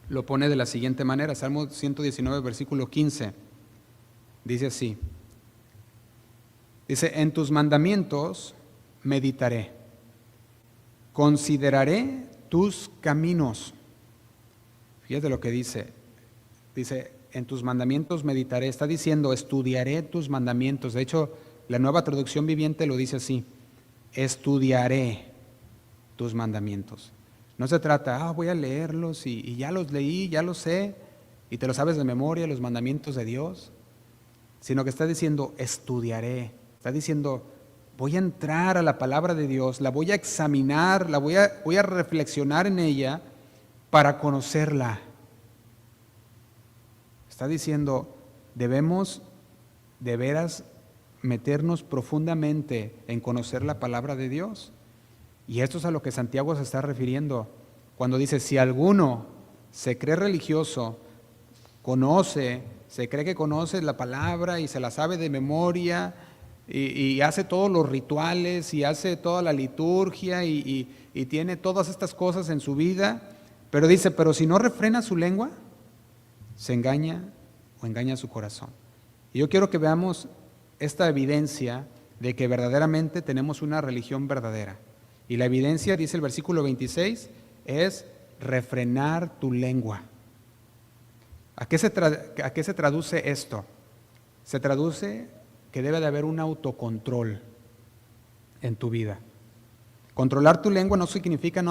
Speaker 1: lo pone de la siguiente manera, Salmo 119, versículo 15, dice así, dice, en tus mandamientos meditaré, consideraré tus caminos. Fíjate lo que dice, en tus mandamientos meditaré, está diciendo, estudiaré tus mandamientos. De hecho, la Nueva Traducción Viviente lo dice así, estudiaré tus mandamientos. No se trata, voy a leerlos y ya los leí, ya los sé, y te lo sabes de memoria, los mandamientos de Dios, sino que está diciendo, estudiaré, está diciendo, voy a entrar a la palabra de Dios, la voy a examinar, voy a reflexionar en ella para conocerla. Está diciendo, debemos de veras meternos profundamente en conocer la palabra de Dios. Y esto es a lo que Santiago se está refiriendo cuando dice, si alguno se cree religioso, se cree que conoce la palabra y se la sabe de memoria y hace todos los rituales y hace toda la liturgia y tiene todas estas cosas en su vida, pero dice, pero si no refrena su lengua, se engaña o engaña su corazón. Y yo quiero que veamos esta evidencia de que verdaderamente tenemos una religión verdadera. Y la evidencia, dice el versículo 26, es refrenar tu lengua. ¿A qué se traduce esto? Se traduce que debe de haber un autocontrol en tu vida. Controlar tu lengua no significa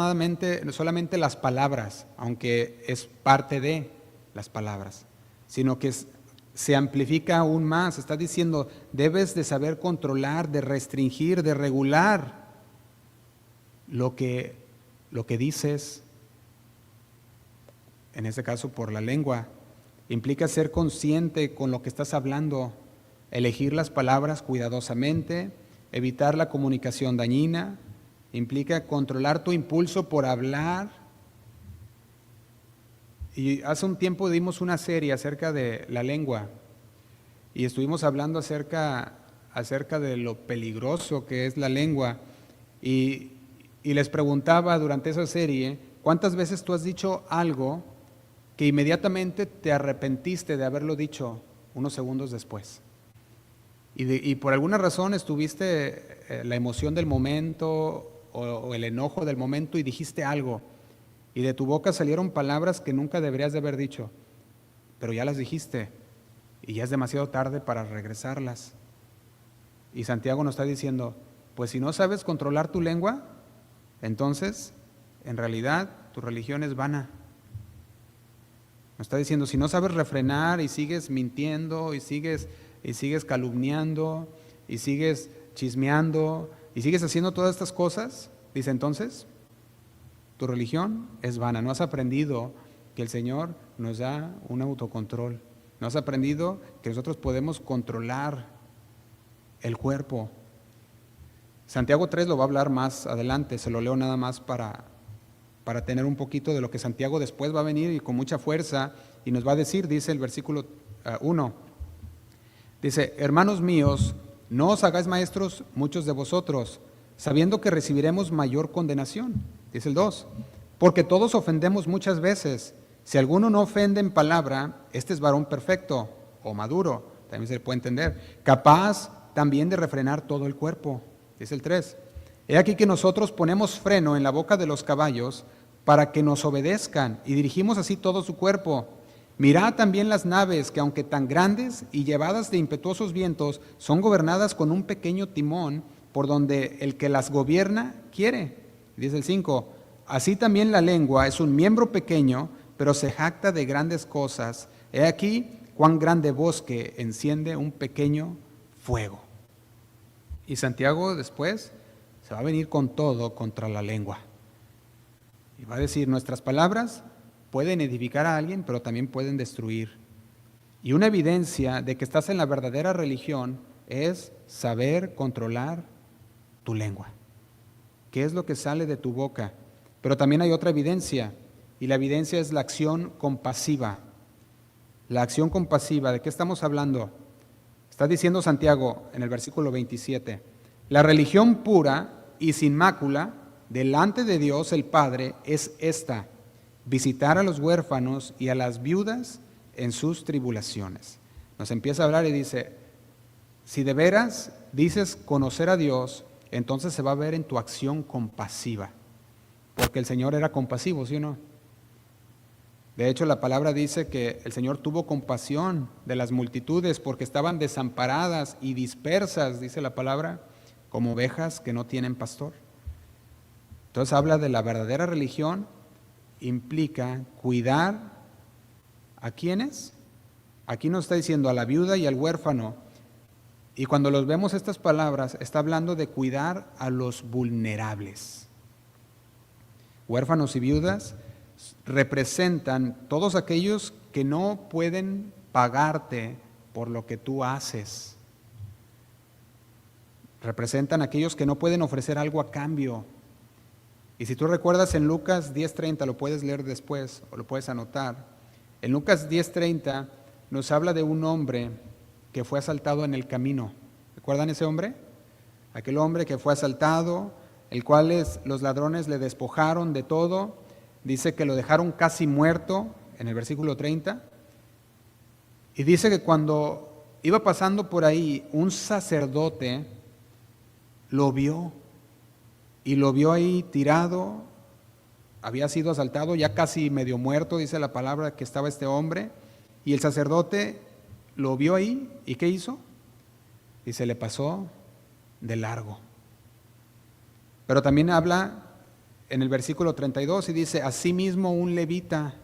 Speaker 1: solamente las palabras, aunque es parte de las palabras, sino que se amplifica aún más. Está diciendo, debes de saber controlar, de restringir, de regular lo que dices, en este caso por la lengua. Implica ser consciente con lo que estás hablando, elegir las palabras cuidadosamente, evitar la comunicación dañina, implica controlar tu impulso por hablar. Y hace un tiempo dimos una serie acerca de la lengua y estuvimos hablando acerca de lo peligroso que es la lengua y les preguntaba durante esa serie, ¿cuántas veces tú has dicho algo que inmediatamente te arrepentiste de haberlo dicho unos segundos después? Y por alguna razón estuviste la emoción del momento o el enojo del momento y dijiste algo, y de tu boca salieron palabras que nunca deberías de haber dicho, pero ya las dijiste, y ya es demasiado tarde para regresarlas. Y Santiago nos está diciendo, pues si no sabes controlar tu lengua, entonces, en realidad, tu religión es vana. Nos está diciendo, si no sabes refrenar y sigues mintiendo y sigues calumniando y sigues chismeando y sigues haciendo todas estas cosas, dice entonces, tu religión es vana. No has aprendido que el Señor nos da un autocontrol. No has aprendido que nosotros podemos controlar el cuerpo. Santiago 3 lo va a hablar más adelante, se lo leo nada más para tener un poquito de lo que Santiago después va a venir y con mucha fuerza y nos va a decir, dice el versículo 1, dice, hermanos míos, no os hagáis maestros muchos de vosotros, sabiendo que recibiremos mayor condenación. Dice el 2, porque todos ofendemos muchas veces, si alguno no ofende en palabra, este es varón perfecto o maduro, también se le puede entender, capaz también de refrenar todo el cuerpo. Dice el 3, he aquí que nosotros ponemos freno en la boca de los caballos para que nos obedezcan y dirigimos así todo su cuerpo. Mirad también las naves que aunque tan grandes y llevadas de impetuosos vientos, son gobernadas con un pequeño timón por donde el que las gobierna quiere. Dice el 5, así también la lengua es un miembro pequeño, pero se jacta de grandes cosas. He aquí cuán grande bosque enciende un pequeño fuego. Y Santiago después se va a venir con todo contra la lengua. Y va a decir, nuestras palabras pueden edificar a alguien, pero también pueden destruir. Y una evidencia de que estás en la verdadera religión es saber controlar tu lengua. ¿Qué es lo que sale de tu boca? Pero también hay otra evidencia, y la evidencia es la acción compasiva. La acción compasiva, ¿de qué estamos hablando? Está diciendo Santiago en el versículo 27, la religión pura y sin mácula delante de Dios el Padre es esta, visitar a los huérfanos y a las viudas en sus tribulaciones. Nos empieza a hablar y dice, si de veras dices conocer a Dios, entonces se va a ver en tu acción compasiva, porque el Señor era compasivo, ¿sí o no? De hecho, la palabra dice que el Señor tuvo compasión de las multitudes porque estaban desamparadas y dispersas, dice la palabra, como ovejas que no tienen pastor. Entonces habla de la verdadera religión implica cuidar a ¿quiénes? Aquí nos está diciendo a la viuda y al huérfano. Y cuando los vemos estas palabras, está hablando de cuidar a los vulnerables. Huérfanos y viudas representan todos aquellos que no pueden pagarte por lo que tú haces. Representan aquellos que no pueden ofrecer algo a cambio. Y si tú recuerdas en Lucas 10:30, lo puedes leer después o lo puedes anotar. En Lucas 10:30 nos habla de un hombre que fue asaltado en el camino. ¿Recuerdan ese hombre? Aquel hombre que fue asaltado, el cual los ladrones le despojaron de todo. Dice que lo dejaron casi muerto en el versículo 30. Y dice que cuando iba pasando por ahí, un sacerdote lo vio. Y lo vio ahí tirado, había sido asaltado, ya casi medio muerto, dice la palabra que estaba este hombre. Y el sacerdote lo vio ahí, ¿y qué hizo? Y se le pasó de largo. Pero también habla en el versículo 32 y dice, asimismo un levita.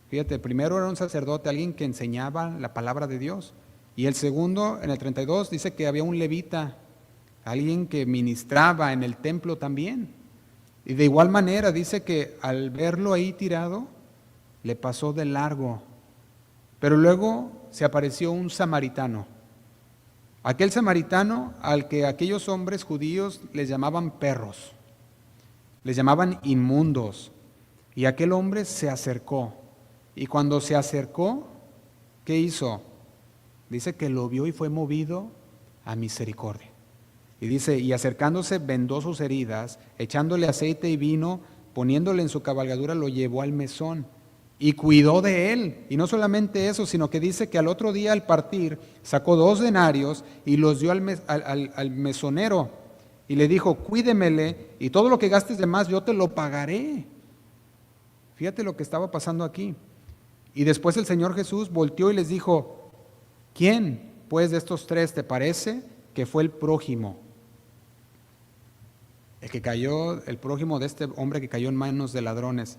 Speaker 1: Fíjate, primero era un sacerdote, alguien que enseñaba la palabra de Dios. Y el segundo, en el 32, dice que había un levita, alguien que ministraba en el templo también. Y de igual manera dice que al verlo ahí tirado, le pasó de largo. Pero luego se apareció un samaritano. Aquel samaritano al que aquellos hombres judíos les llamaban perros, les llamaban inmundos. Y aquel hombre se acercó. Y cuando se acercó, ¿qué hizo? Dice que lo vio y fue movido a misericordia. Y dice, y acercándose vendó sus heridas, echándole aceite y vino, poniéndole en su cabalgadura, lo llevó al mesón y cuidó de él. Y no solamente eso, sino que dice que al otro día al partir sacó 2 denarios y los dio al mesonero y le dijo, cuídemele y todo lo que gastes de más yo te lo pagaré. Fíjate lo que estaba pasando aquí. Y después el Señor Jesús volteó y les dijo, ¿quién pues de estos 3 te parece que fue el prójimo? El prójimo de este hombre que cayó en manos de ladrones.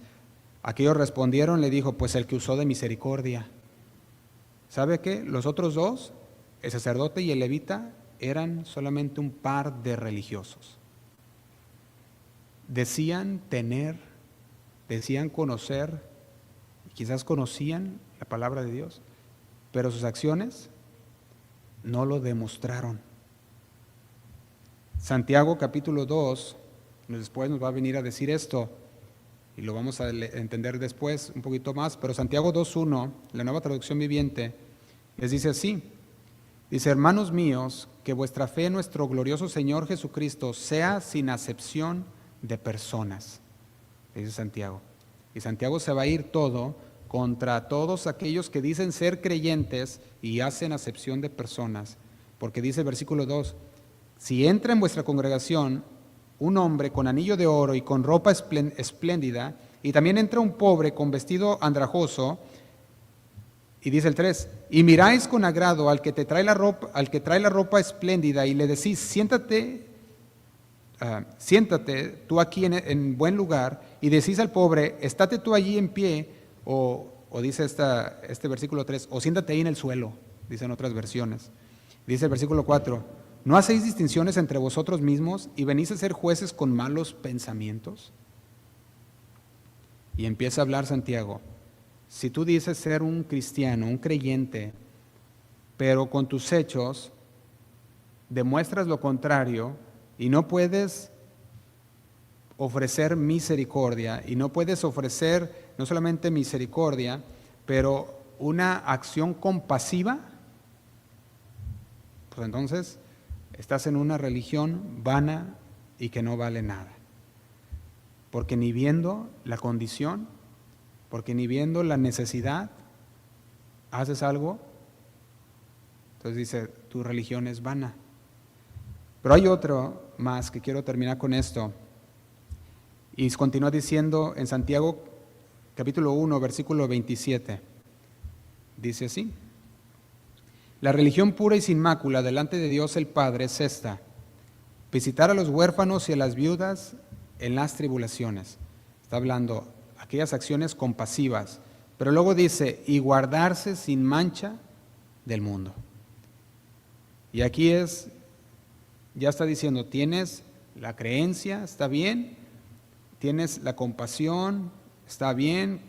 Speaker 1: Aquellos respondieron, le dijo, pues el que usó de misericordia. ¿Sabe qué? Los otros 2, el sacerdote y el levita, eran solamente un par de religiosos. Decían conocer, quizás conocían la palabra de Dios, pero sus acciones no lo demostraron. Santiago capítulo 2, después nos va a venir a decir esto, y lo vamos a entender después un poquito más, pero Santiago 2:1, la Nueva Traducción Viviente, les dice así, dice, hermanos míos, que vuestra fe en nuestro glorioso Señor Jesucristo sea sin acepción de personas, dice Santiago. Y Santiago se va a ir todo contra todos aquellos que dicen ser creyentes y hacen acepción de personas, porque dice el versículo 2, si entra en vuestra congregación un hombre con anillo de oro y con ropa espléndida, y también entra un pobre con vestido andrajoso, y dice el 3, y miráis con agrado al que trae la ropa espléndida, y le decís, siéntate tú aquí en buen lugar, y decís al pobre, estate tú allí en pie, o dice este versículo 3, o siéntate ahí en el suelo, dicen otras versiones. Dice el versículo 4, ¿no hacéis distinciones entre vosotros mismos y venís a ser jueces con malos pensamientos? Y empieza a hablar Santiago. Si tú dices ser un cristiano, un creyente, pero con tus hechos demuestras lo contrario y no puedes ofrecer misericordia, y no puedes ofrecer no solamente misericordia, pero una acción compasiva, pues entonces estás en una religión vana y que no vale nada. Porque ni viendo la condición, porque ni viendo la necesidad, haces algo, entonces dice, tu religión es vana. Pero hay otro más que quiero terminar con esto. Y continúa diciendo en Santiago capítulo 1, versículo 27. Dice así, la religión pura y sin mácula delante de Dios el Padre es esta, visitar a los huérfanos y a las viudas en las tribulaciones. Está hablando aquellas acciones compasivas. Pero luego dice, y guardarse sin mancha del mundo. Y aquí ya está diciendo, tienes la creencia, está bien, tienes la compasión, está bien,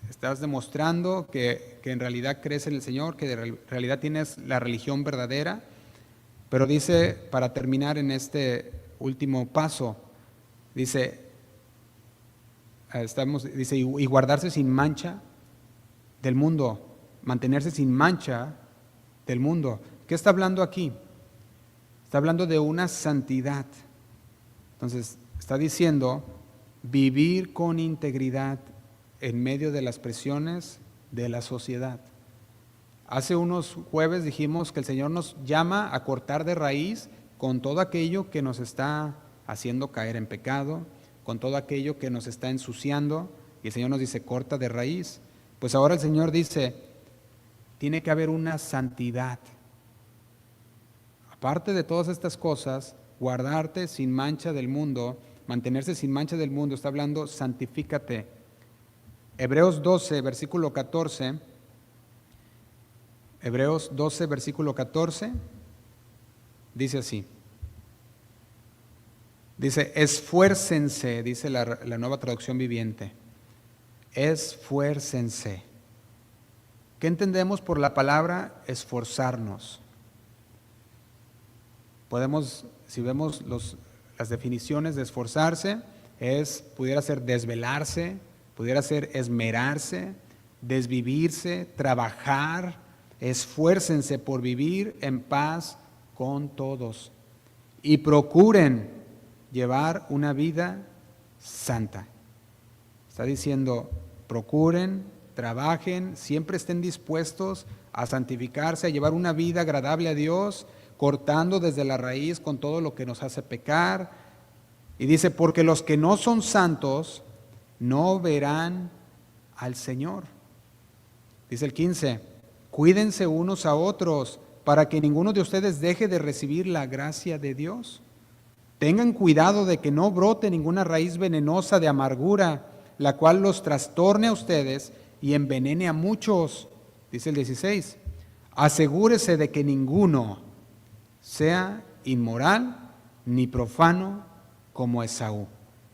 Speaker 1: estás demostrando que en realidad crees en el Señor, que en realidad tienes la religión verdadera, pero dice, para terminar en este último paso, dice, y guardarse sin mancha del mundo, mantenerse sin mancha del mundo. ¿Qué está hablando aquí? Está hablando de una santidad. Entonces, está diciendo vivir con integridad en medio de las presiones de la sociedad. Hace unos jueves dijimos que el Señor nos llama a cortar de raíz con todo aquello que nos está haciendo caer en pecado, con todo aquello que nos está ensuciando, y el Señor nos dice, corta de raíz. Pues ahora el Señor dice, tiene que haber una santidad. Aparte de todas estas cosas, guardarte sin mancha del mundo, mantenerse sin mancha del mundo, está hablando, santifícate. Hebreos 12, versículo 14, Hebreos 12, versículo 14, dice así. Dice, esfuércense, dice la Nueva Traducción Viviente. Esfuércense. ¿Qué entendemos por la palabra esforzarnos? Podemos, si vemos las definiciones de esforzarse, pudiera ser desvelarse, pudiera ser esmerarse, desvivirse, trabajar. Esfuércense por vivir en paz con todos y procuren llevar una vida santa. Está diciendo, procuren, trabajen, siempre estén dispuestos a santificarse, a llevar una vida agradable a Dios, cortando desde la raíz con todo lo que nos hace pecar. Y dice, porque los que no son santos no verán al Señor. Dice el 15, cuídense unos a otros para que ninguno de ustedes deje de recibir la gracia de Dios. Tengan cuidado de que no brote ninguna raíz venenosa de amargura, la cual los trastorne a ustedes y envenene a muchos. Dice el 16, asegúrese de que ninguno sea inmoral ni profano como Esaú,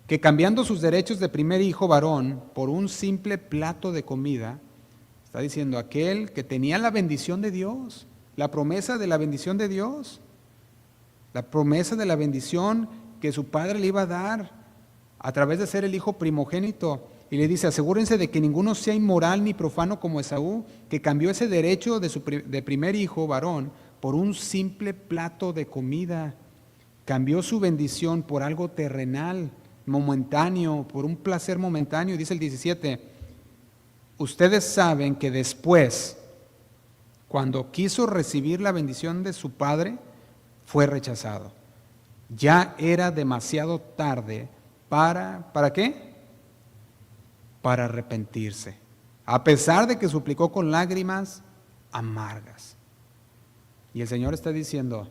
Speaker 1: que cambiando sus derechos de primer hijo varón por un simple plato de comida, está diciendo aquel que tenía la bendición de Dios, la promesa de la bendición de Dios, la promesa de la bendición que su padre le iba a dar a través de ser el hijo primogénito. Y le dice, asegúrense de que ninguno sea inmoral ni profano como Esaú, que cambió ese derecho de primer hijo varón por un simple plato de comida. Cambió su bendición por algo terrenal, momentáneo, por un placer momentáneo. Dice el 17, ustedes saben que después, cuando quiso recibir la bendición de su padre, fue rechazado. Ya era demasiado tarde ¿para qué? Para arrepentirse, a pesar de que suplicó con lágrimas amargas. Y el Señor está diciendo,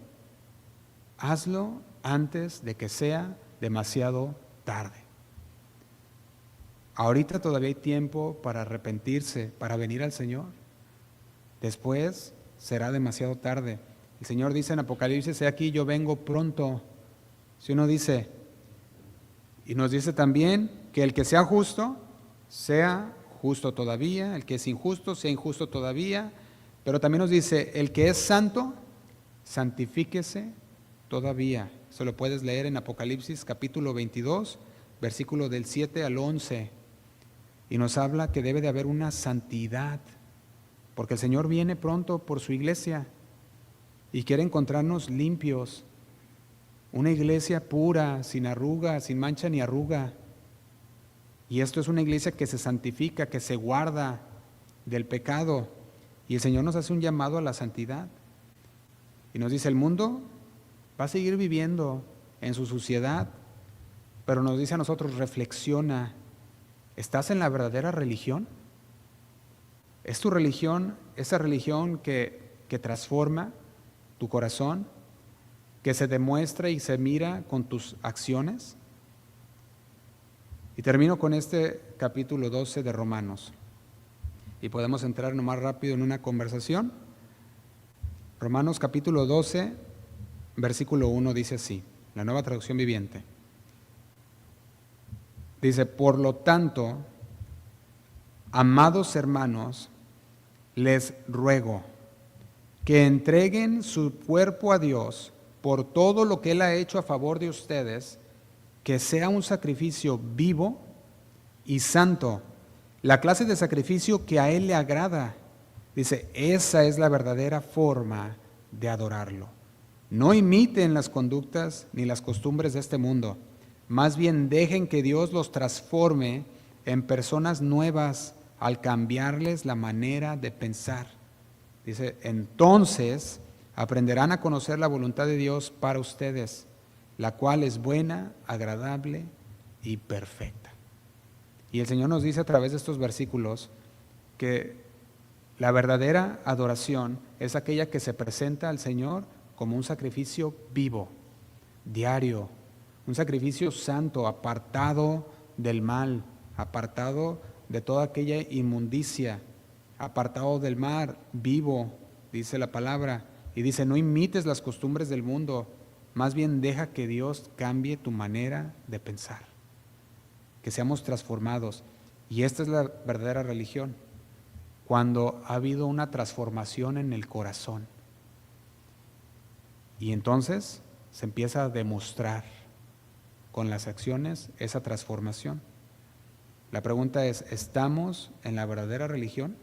Speaker 1: hazlo antes de que sea demasiado tarde. Ahorita todavía hay tiempo para arrepentirse, para venir al Señor. Después será demasiado tarde. El Señor dice en Apocalipsis, he aquí yo vengo pronto. Si uno dice, y nos dice también que el que sea justo todavía, el que es injusto, sea injusto todavía, pero también nos dice, el que es santo, santifíquese todavía. Eso lo puedes leer en Apocalipsis capítulo 22, versículo del 7 al 11, y nos habla que debe de haber una santidad, porque el Señor viene pronto por su iglesia y quiere encontrarnos limpios, una iglesia pura, sin arruga, sin mancha ni arruga. Y esto es una iglesia que se santifica, que se guarda del pecado. Y el Señor nos hace un llamado a la santidad. Y nos dice, el mundo va a seguir viviendo en su suciedad, pero nos dice a nosotros, reflexiona, ¿estás en la verdadera religión? ¿Es tu religión, esa religión que transforma tu corazón, que se demuestra y se mira con tus acciones? Y termino con este capítulo 12 de Romanos. Y podemos entrar nomás rápido en una conversación. Romanos capítulo 12, versículo 1 dice así, la Nueva Traducción Viviente. Dice, por lo tanto, amados hermanos, les ruego que entreguen su cuerpo a Dios por todo lo que Él ha hecho a favor de ustedes, que sea un sacrificio vivo y santo, la clase de sacrificio que a Él le agrada. Dice, esa es la verdadera forma de adorarlo. No imiten las conductas ni las costumbres de este mundo, más bien dejen que Dios los transforme en personas nuevas al cambiarles la manera de pensar. Dice, entonces aprenderán a conocer la voluntad de Dios para ustedes, la cual es buena, agradable y perfecta. Y el Señor nos dice a través de estos versículos que la verdadera adoración es aquella que se presenta al Señor como un sacrificio vivo, diario, un sacrificio santo, apartado del mal, apartado de toda aquella inmundicia, apartado del mal, vivo, dice la palabra. Y dice, no imites las costumbres del mundo, más bien deja que Dios cambie tu manera de pensar, que seamos transformados. Y esta es la verdadera religión, cuando ha habido una transformación en el corazón. Y entonces se empieza a demostrar con las acciones esa transformación. La pregunta es, ¿estamos en la verdadera religión?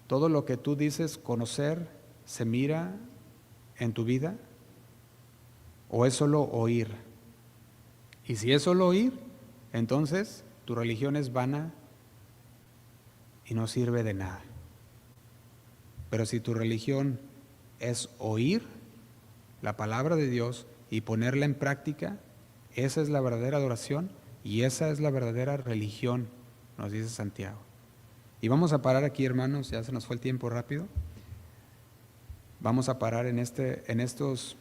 Speaker 1: ¿Todo lo que tú dices conocer se mira en tu vida? ¿O es solo oír? Y si es solo oír, entonces tu religión es vana y no sirve de nada. Pero si tu religión es oír la palabra de Dios y ponerla en práctica, esa es la verdadera adoración y esa es la verdadera religión, nos dice Santiago. Y vamos a parar aquí, hermanos, ya se nos fue el tiempo rápido. Vamos a parar en estos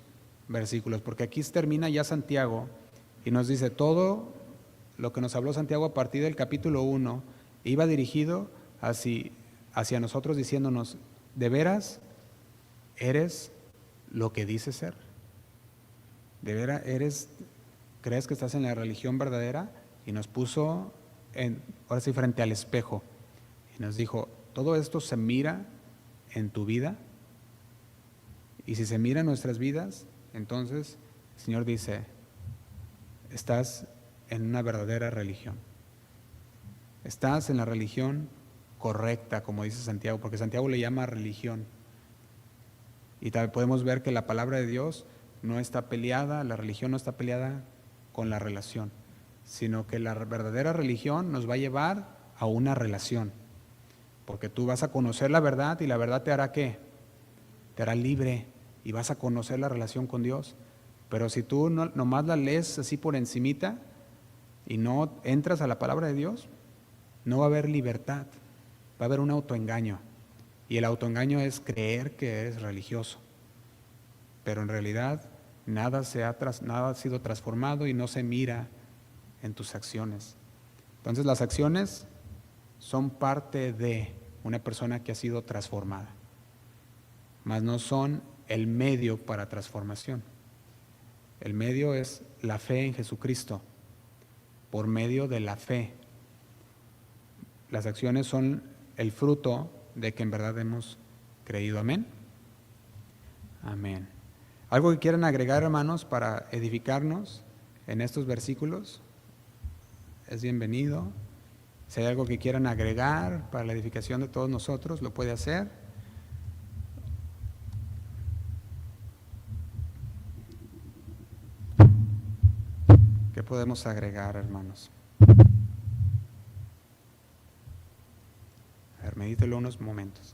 Speaker 1: versículos, porque aquí termina ya Santiago y nos dice todo lo que nos habló Santiago a partir del capítulo 1, iba dirigido hacia nosotros diciéndonos, ¿de veras eres lo que dices ser? ¿De veras crees que estás en la religión verdadera? Y nos puso ahora sí frente al espejo y nos dijo, todo esto se mira en tu vida, y si se mira en nuestras vidas, entonces el Señor dice, estás en una verdadera religión, estás en la religión correcta, como dice Santiago, porque Santiago le llama religión. Y también podemos ver que la palabra de Dios no está peleada, la religión no está peleada con la relación, sino que la verdadera religión nos va a llevar a una relación, porque tú vas a conocer la verdad y la verdad te hará ¿qué? Te hará libre y vas a conocer la relación con Dios. Pero si tú nomás la lees así por encimita y no entras a la palabra de Dios, no va a haber libertad, va a haber un autoengaño. Y el autoengaño es creer que eres religioso, pero en realidad nada ha sido transformado y no se mira en tus acciones. Entonces las acciones son parte de una persona que ha sido transformada, mas no son el medio para transformación. El medio es la fe en Jesucristo. Por medio de la fe, las acciones son el fruto de que en verdad hemos creído. Amén. Amén. ¿Algo que quieran agregar, hermanos, para edificarnos en estos versículos? Es bienvenido. Si hay algo que quieran agregar para la edificación de todos nosotros, lo puede hacer. ¿Qué podemos agregar, hermanos? A ver, medítelo unos momentos.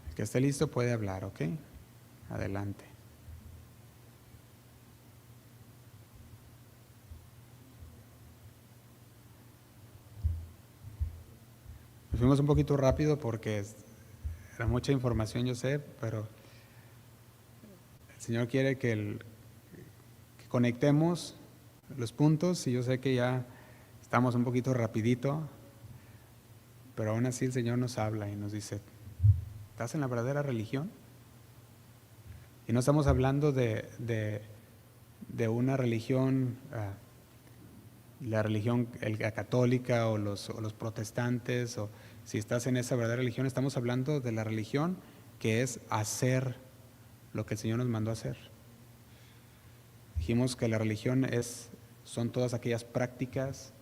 Speaker 1: El que esté listo puede hablar, ¿ok? Adelante. Nos fuimos un poquito rápido porque era mucha información, yo sé, pero el Señor quiere que conectemos los puntos y yo sé que ya estamos un poquito rapidito, pero aún así el Señor nos habla y nos dice, ¿estás en la verdadera religión? Y no estamos hablando de una religión, la religión la católica o los protestantes, o si estás en esa verdadera religión, estamos hablando de la religión que es hacer lo que el Señor nos mandó a hacer. Dijimos que la religión son todas aquellas prácticas,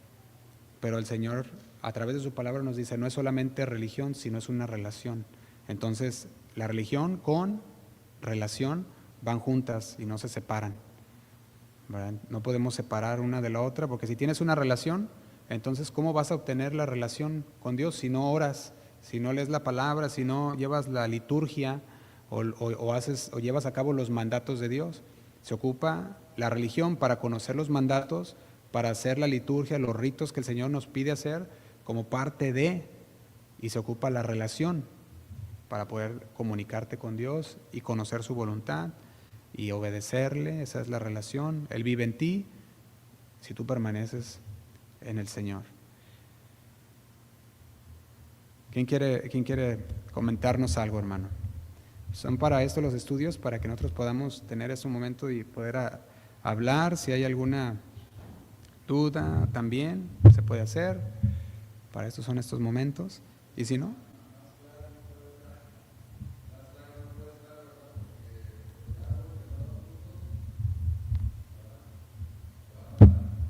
Speaker 1: pero el Señor a través de su palabra nos dice, no es solamente religión, sino es una relación. Entonces, la religión con relación van juntas y no se separan, ¿verdad? No podemos separar una de la otra, porque si tienes una relación, entonces ¿cómo vas a obtener la relación con Dios si no oras, si no lees la palabra, si no llevas la liturgia o llevas a cabo los mandatos de Dios? Se ocupa la religión para conocer los mandatos, para hacer la liturgia, los ritos que el Señor nos pide hacer como parte de, y se ocupa la relación para poder comunicarte con Dios y conocer su voluntad y obedecerle. Esa es la relación. Él vive en ti si tú permaneces en el Señor. ¿Quién quiere comentarnos algo, hermano? Son para esto los estudios, para que nosotros podamos tener ese momento y poder hablar. Si hay alguna duda también se puede hacer. Para esto son estos momentos. Y si no,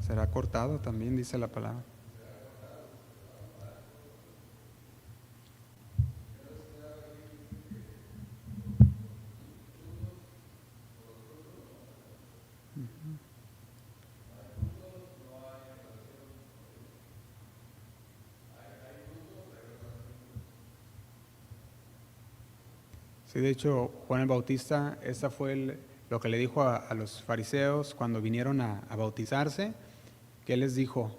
Speaker 1: será cortado también, dice la palabra. Sí, de hecho, Juan el Bautista, esa fue lo que le dijo a los fariseos cuando vinieron a bautizarse, que él les dijo,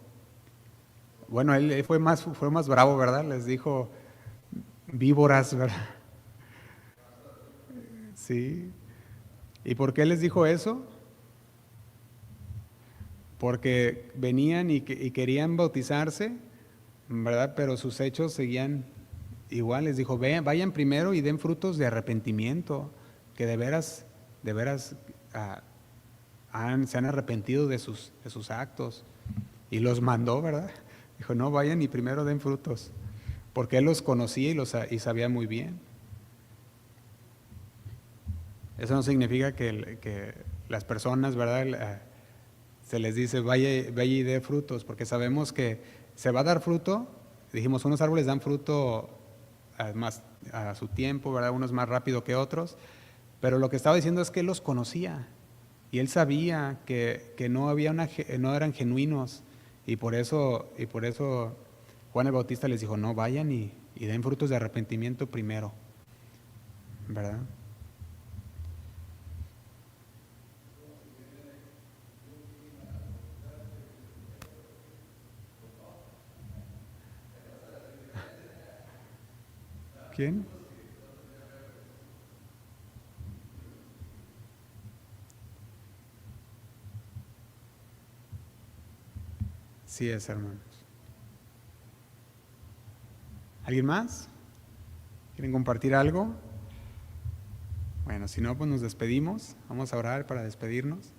Speaker 1: bueno, él fue más bravo, ¿verdad? Les dijo, víboras, ¿verdad? Sí. ¿Y por qué les dijo eso? Porque venían y querían bautizarse, ¿verdad? Pero sus hechos seguían igual. Les dijo, vayan primero y den frutos de arrepentimiento, que de veras se han arrepentido de sus actos. Y los mandó, ¿verdad? Dijo, no, vayan y primero den frutos, porque él los conocía y sabía muy bien. Eso no significa que las personas, ¿verdad? Se les dice, vaya y dé frutos, porque sabemos que se va a dar fruto. Dijimos, unos árboles dan fruto más a su tiempo, ¿verdad? Unos más rápido que otros, pero lo que estaba diciendo es que él los conocía y él sabía que no eran genuinos, y por eso Juan el Bautista les dijo, no, vayan y den frutos de arrepentimiento primero, ¿verdad? ¿Quién? Sí es, hermanos. ¿Alguien más? ¿Quieren compartir algo? Bueno, si no, pues nos despedimos. Vamos a orar para despedirnos.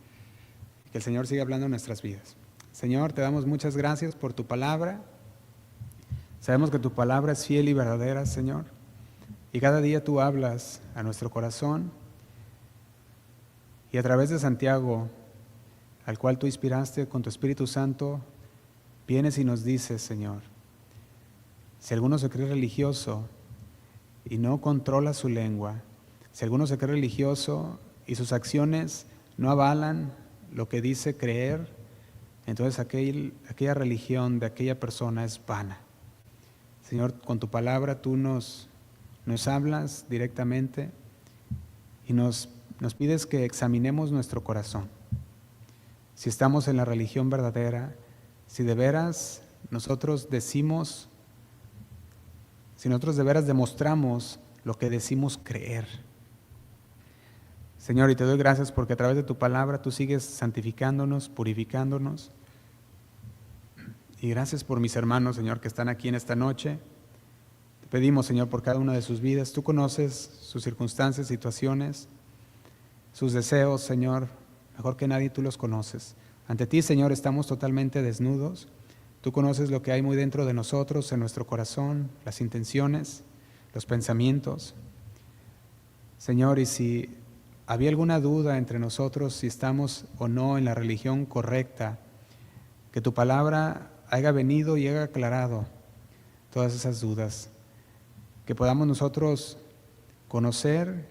Speaker 1: Que el Señor siga hablando en nuestras vidas. Señor, te damos muchas gracias por tu palabra. Sabemos que tu palabra es fiel y verdadera, Señor. Y cada día tú hablas a nuestro corazón. Y a través de Santiago, al cual tú inspiraste con tu Espíritu Santo, vienes y nos dices, Señor, si alguno se cree religioso y no controla su lengua, si alguno se cree religioso y sus acciones no avalan lo que dice creer, entonces aquella religión de aquella persona es vana. Señor, con tu palabra tú nos hablas directamente y nos pides que examinemos nuestro corazón. Si estamos en la religión verdadera, si de veras nosotros decimos si nosotros de veras demostramos lo que decimos creer. Señor, y te doy gracias porque a través de tu palabra tú sigues santificándonos, purificándonos. Y gracias por mis hermanos, Señor, que están aquí en esta noche. Te pedimos, Señor, por cada una de sus vidas. Tú conoces sus circunstancias, situaciones, sus deseos, Señor. Mejor que nadie tú los conoces. Ante ti, Señor, estamos totalmente desnudos. Tú conoces lo que hay muy dentro de nosotros, en nuestro corazón, las intenciones, los pensamientos. Señor, y si había alguna duda entre nosotros, si estamos o no en la religión correcta, que tu palabra haya venido y haya aclarado todas esas dudas. Que podamos nosotros conocer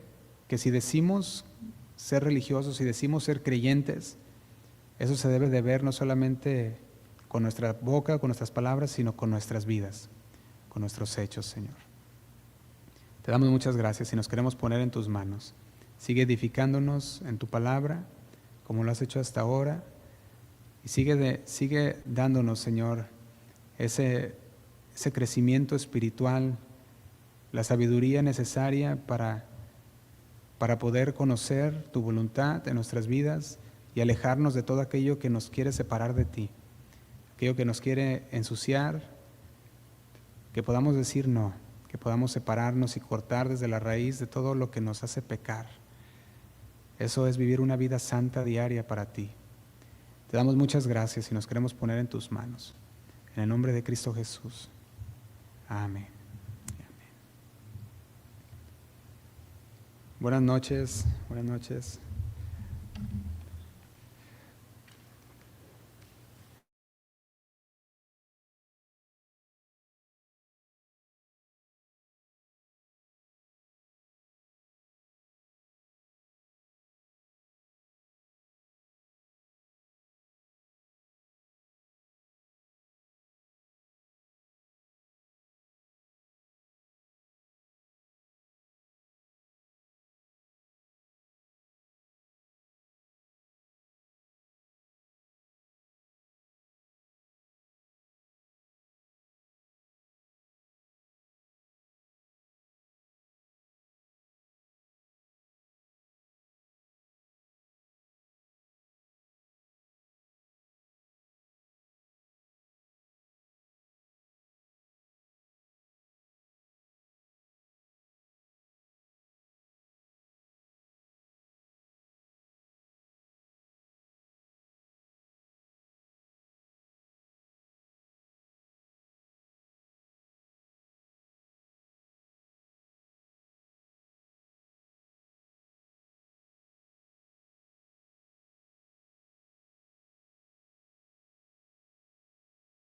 Speaker 1: que si decimos ser religiosos, si decimos ser creyentes, eso se debe de ver no solamente con nuestra boca, con nuestras palabras, sino con nuestras vidas, con nuestros hechos, Señor. Te damos muchas gracias y nos queremos poner en tus manos. Sigue edificándonos en tu palabra, como lo has hecho hasta ahora, y sigue dándonos, Señor, ese crecimiento espiritual, la sabiduría necesaria para poder conocer tu voluntad en nuestras vidas y alejarnos de todo aquello que nos quiere separar de ti, aquello que nos quiere ensuciar, que podamos decir no, que podamos separarnos y cortar desde la raíz de todo lo que nos hace pecar. Eso es vivir una vida santa diaria para ti. Te damos muchas gracias y nos queremos poner en tus manos. En el nombre de Cristo Jesús. Amén. Amén. Buenas noches.